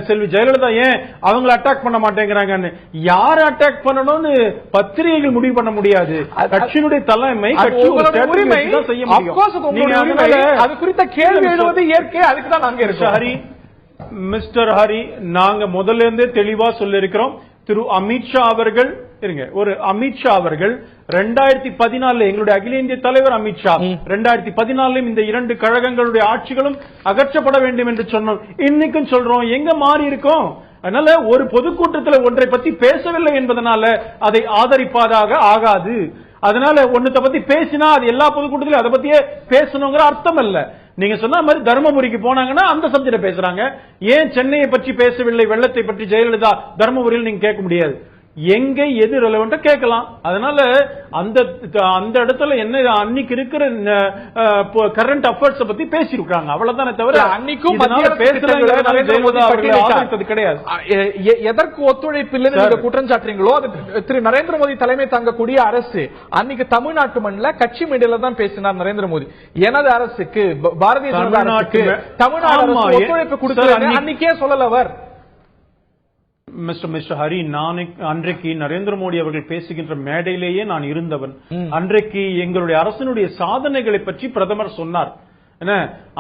செல்வி ஜெயலலிதா ஏன் அவங்களை அட்டாக் பண்ண மாட்டேங்கிறாங்கன்னு. யார அட்டாக் பண்ணணும்னு பத்திரிகைகள் முடிவு பண்ண முடியாது. கட்சியினுடைய தலைமை செய்ய முடியும். அது குறித்த கேள்வி எழுவது இயற்கை. அதுக்கு தான் நாங்க இருக்கோம். ஹரி, மிஸ்டர் ஹரி, நாங்க முதல்ல இருந்தே தெளிவா சொல்லி இருக்கிறோம். திரு அமித்ஷா அவர்கள் அமித்ஷா அவர்கள் 2014 எங்களுடைய அகில இந்திய தலைவர் அமித்ஷா 2014 இந்த 2 கழகங்களுடைய ஆட்சிகளும் அகற்றப்பட வேண்டும் என்று சொன்னோம். இன்னைக்கும் சொல்றோம். எங்க மாறி இருக்கோம்? அதனால ஒரு பொதுக்கூட்டத்தில் ஒன்றை பத்தி பேசவில்லை என்பதனால அதை ஆதரிப்பதாக ஆகாது. அதனால ஒன்னத்தை பத்தி பேசினா அது எல்லா பொதுக்கூட்டத்திலும் அதை பத்தியே பேசணுங்கிற அர்த்தம் அல்ல. நீங்க சொன்ன மாதிரி தர்மபுரிக்கு போனாங்கன்னா அந்த சப்ஜெக்ட் பேசுறாங்க. ஏன் சென்னையை பற்றி பேசவில்லை, வெள்ளத்தை பற்றி ஜெயலலிதா தர்மபுரியில் நீங்க கேட்க முடியாது. எங்க எது ரெலவெண்டா கேட்கலாம். அதனால அந்த இடத்துல என்ன அன்னைக்கு இருக்கிற கரண்ட் அஃபேர்ஸ் பத்தி பேசிருக்காங்க, அவ்வளவுதானே தவிர அன்னைக்கும் கிடையாது. எதற்கு ஒத்துழைப்பு இல்லை குற்றம் சாட்டுறீங்களோ அது திரு நரேந்திர மோடி தலைமை தாங்கக்கூடிய அரசு. அன்னைக்கு தமிழ்நாட்டு மண்ணில் கட்சி மீடியால தான் பேசினார் நரேந்திர மோடி. எனது அரசுக்கு, பாரதிய ஜனதா அரசுக்கு தமிழ்நாடு ஒத்துழைப்பு கொடுக்கல அன்னைக்கே சொல்லல அவர். மிஸ்டர் ஹரி, நான் அன்றைக்கு நரேந்திர மோடி அவர்கள் பேசுகின்ற மேடையிலேயே நான் இருந்தவன். அன்றைக்கு எங்களுடைய அரசனுடைய சாதனைகளை பற்றி பிரதமர் சொன்னார்.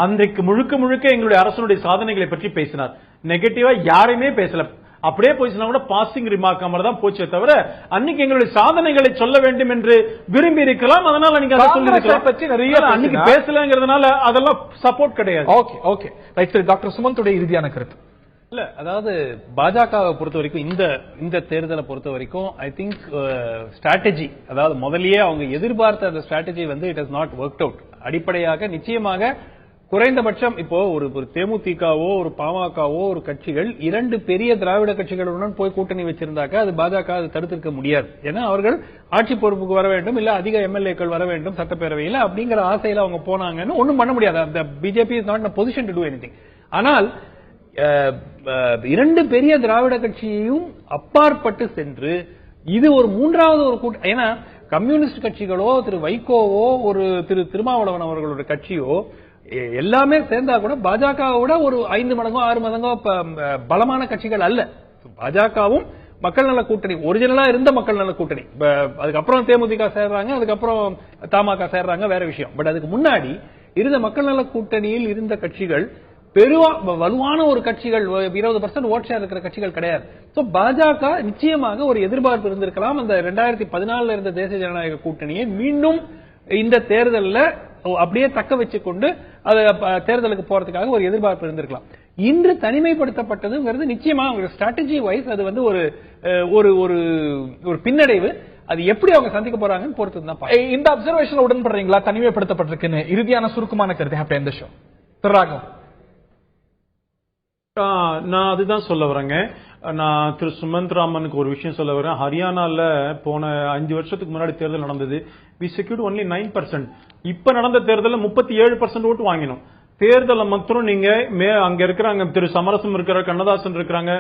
அன்றைக்கு முழுக்க முழுக்க எங்களுடைய அரசனுடைய சாதனைகளை பற்றி பேசினார். நெகட்டிவா யாரையுமே பேசல. அப்படியே போச்சுன்னா கூட பாசிங் ரிமார்க் மாதிரி தான் போச்சே தவிர அன்னைக்கு எங்களுடைய சாதனைகளை சொல்ல வேண்டும் என்று விரும்பி இருக்கலாம். அதனால நீங்க அதை சொல்லிருக்கலாம். பற்றி நிறைய அன்னைக்கு பேசலங்கிறதுனால அதெல்லாம் சப்போர்ட் கிடையாது. Okay okay right. டாக்டர் சுமந்துடைய இறுதியான கருத்து. இல்ல, அதாவது பாஜகவை பொறுத்த வரைக்கும் இந்த தேர்தலை பொறுத்த வரைக்கும் ஐ திங்க் ஸ்ட்ராட்டஜி, அதாவது முதலியே அவங்க எதிர்பார்த்த அந்த strategy it has not work out. அடிப்படையாக நிச்சயமாக குறைந்தபட்சம் இப்போ ஒரு தேமுதிகவோ ஒரு பாமகவோ ஒரு கட்சிகள் 2 பெரிய திராவிட கட்சிகளுடன் போய் கூட்டணி வச்சிருந்தாக்க அது பாஜக அது தடுத்திருக்க முடியாது. ஏன்னா அவர்கள் ஆட்சி பொறுப்புக்கு வர வேண்டும், இல்ல அதிக எம்எல்ஏக்கள் வர வேண்டும் சட்டப்பேரவையில் அப்படிங்கிற ஆசையில அவங்க போனாங்கன்னு ஒன்னும் பண்ண முடியாது. அந்த BJP is not in position to to anything. ஆனால் 2 பெரிய திராவிட கட்சியையும் அப்பாற்பட்டு சென்று இது ஒரு 3வது ஒரு கூட்டம். ஏன்னா கம்யூனிஸ்ட் கட்சிகளோ திரு வைகோவோ ஒரு திரு திருமாவளவன் அவர்களுடைய கட்சியோ எல்லாமே சேர்ந்தா கூட பாஜகவோட ஒரு 5 மடங்கோ 6 மடங்கோ பலமான கட்சிகள் அல்ல. பாஜகவும் மக்கள் நல கூட்டணி ஒரிஜினலா இருந்த மக்கள் நல கூட்டணி, அதுக்கப்புறம் தேமுதிக சேர்றாங்க, அதுக்கப்புறம் தமாக சேர்றாங்க, வேற விஷயம். பட் அதுக்கு முன்னாடி இருந்த மக்கள் நல கூட்டணியில் இருந்த கட்சிகள் வலுவான ஒரு கட்சிகள் 20% ஓட் ஷேர் இருக்கிற கட்சிகள் கிடையாது. சோ பாஜக நிச்சயமாக ஒரு எதிர்பார்ப்பு இருந்திருக்கலாம். அந்த 2014 இருந்த தேசிய ஜனநாயக கூட்டணியை மீண்டும் இந்த தேர்தல்ல அப்படியே தக்க வச்சு கொண்டு தேர்தலுக்கு போறதுக்காக ஒரு எதிர்பார்ப்பு இருந்திருக்கலாம். இன்று தனிமைப்படுத்தப்பட்டதுங்கிறது நிச்சயமா ஸ்ட்ராட்டஜி வைஸ் அது வந்து ஒரு பின்னடைவு. அது எப்படி அவங்க சந்திக்க போறாங்கன்னு பொறுத்து தான். இந்த அப்சர்வேஷன் உடன்படுறீங்களா? தனிமைப்படுத்தப்பட்டிருக்குன்னு இறுதியான சுருக்கமான கருத்து ஹாப்பி இந்த ஷோ திராகம். நான் அதுதான் சொல்ல வரேங்க. நான் திரு சுமந்த் ராமனுக்கு ஒரு விஷயம் சொல்ல வரேன். ஹரியானால போன 5 வருஷத்துக்கு முன்னாடி தேர்தல் நடந்தது. we secured only 9%. இப்ப நடந்த தேர்தலில் 37% ஓட்டு வாங்கினோம். தேர்தலை மாத்திரம் நீங்க அங்க இருக்கிறாங்க திரு சமரசம் இருக்கிற கண்ணதாசன் இருக்கிறாங்க,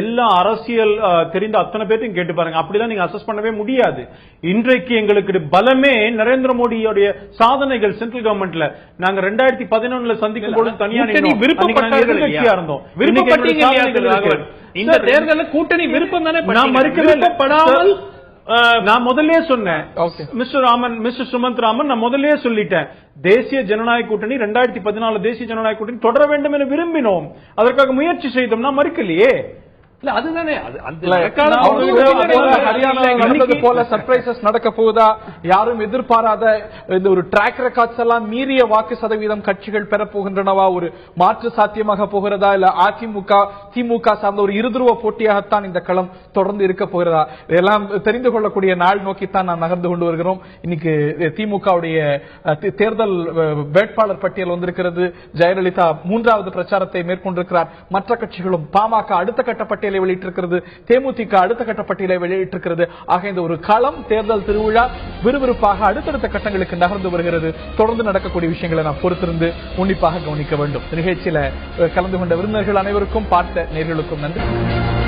எல்லா அரசியல் தெரிந்த அத்தனை பேர்த்தையும் கேட்டு பாருங்க. அப்படிதான் நீங்க அசஸ் பண்ணவே முடியாது. இன்றைக்கு எங்களுக்கு பலமே நரேந்திர மோடியோடைய சாதனைகள். சென்ட்ரல் கவர்மெண்ட்ல நாங்க 2011 சந்திக்கும் போது தனியா எதிர்கட்சியா இருந்தோம். இந்த தேர்தலில் கூட்டணி விருப்பம் தானே நான் மறுக்கப்படாமல் நான் முதல்ல சொன்னேன். மிஸ்டர் சுமந்த் ராமன், நான் முதல்ல சொல்லிட்டேன், தேசிய ஜனநாயக கூட்டணி 2014 தேசிய ஜனநாயக கூட்டணி தொடர வேண்டும் என விரும்பினோம். அதற்காக முயற்சி செய்தோம். நான் மறுக்கலையே. அதுதானே போல சர்ப்ரைசஸ் நடக்க போகுதா? யாரும் எதிர்பாராத இந்த ஒரு ட்ராக் ரெக்கார்ட்ஸ் எல்லாம் மீறிய வாக்கு சதவீதம் கட்சிகள் பெறப்போகின்றனவா? ஒரு மாற்று சாத்தியமாக போகிறதா? இல்ல அதிமுக திமுக சார்ந்த ஒரு இருதுருவ போட்டியாகத்தான் இந்த களம் தொடர்ந்து இருக்க போகிறதா? இதெல்லாம் தெரிந்து கொள்ளக்கூடிய நாள் நோக்கித்தான் நான் நகர்ந்து கொண்டு வருகிறோம். இன்னைக்கு திமுகவுடைய தேர்தல் வேட்பாளர் பட்டியல் வந்திருக்கிறது. ஜெயலலிதா 3வது பிரச்சாரத்தை மேற்கொண்டிருக்கிறார். மற்ற கட்சிகளும் பாமக அடுத்த கட்ட பட்டியல் வெளியிட்டிருக்கிறது, தேமுதிக அடுத்த கட்ட பட்டியலை வெளியிட்டிருக்கிறது. ஆக இந்த ஒரு களம் தேர்தல் திருவிழா விறுவிறுப்பாக அடுத்தடுத்த கட்டங்களுக்கு நகர்ந்து வருகிறது. தொடர்ந்து நடக்கக்கூடிய விஷயங்களை நாம் பொறுத்திருந்து உன்னிப்பாக கவனிக்க வேண்டும். நிகழ்ச்சியில கலந்து கொண்ட விருந்தினர்கள் அனைவருக்கும், பார்த்த நேயர்களுக்கும் நன்றி.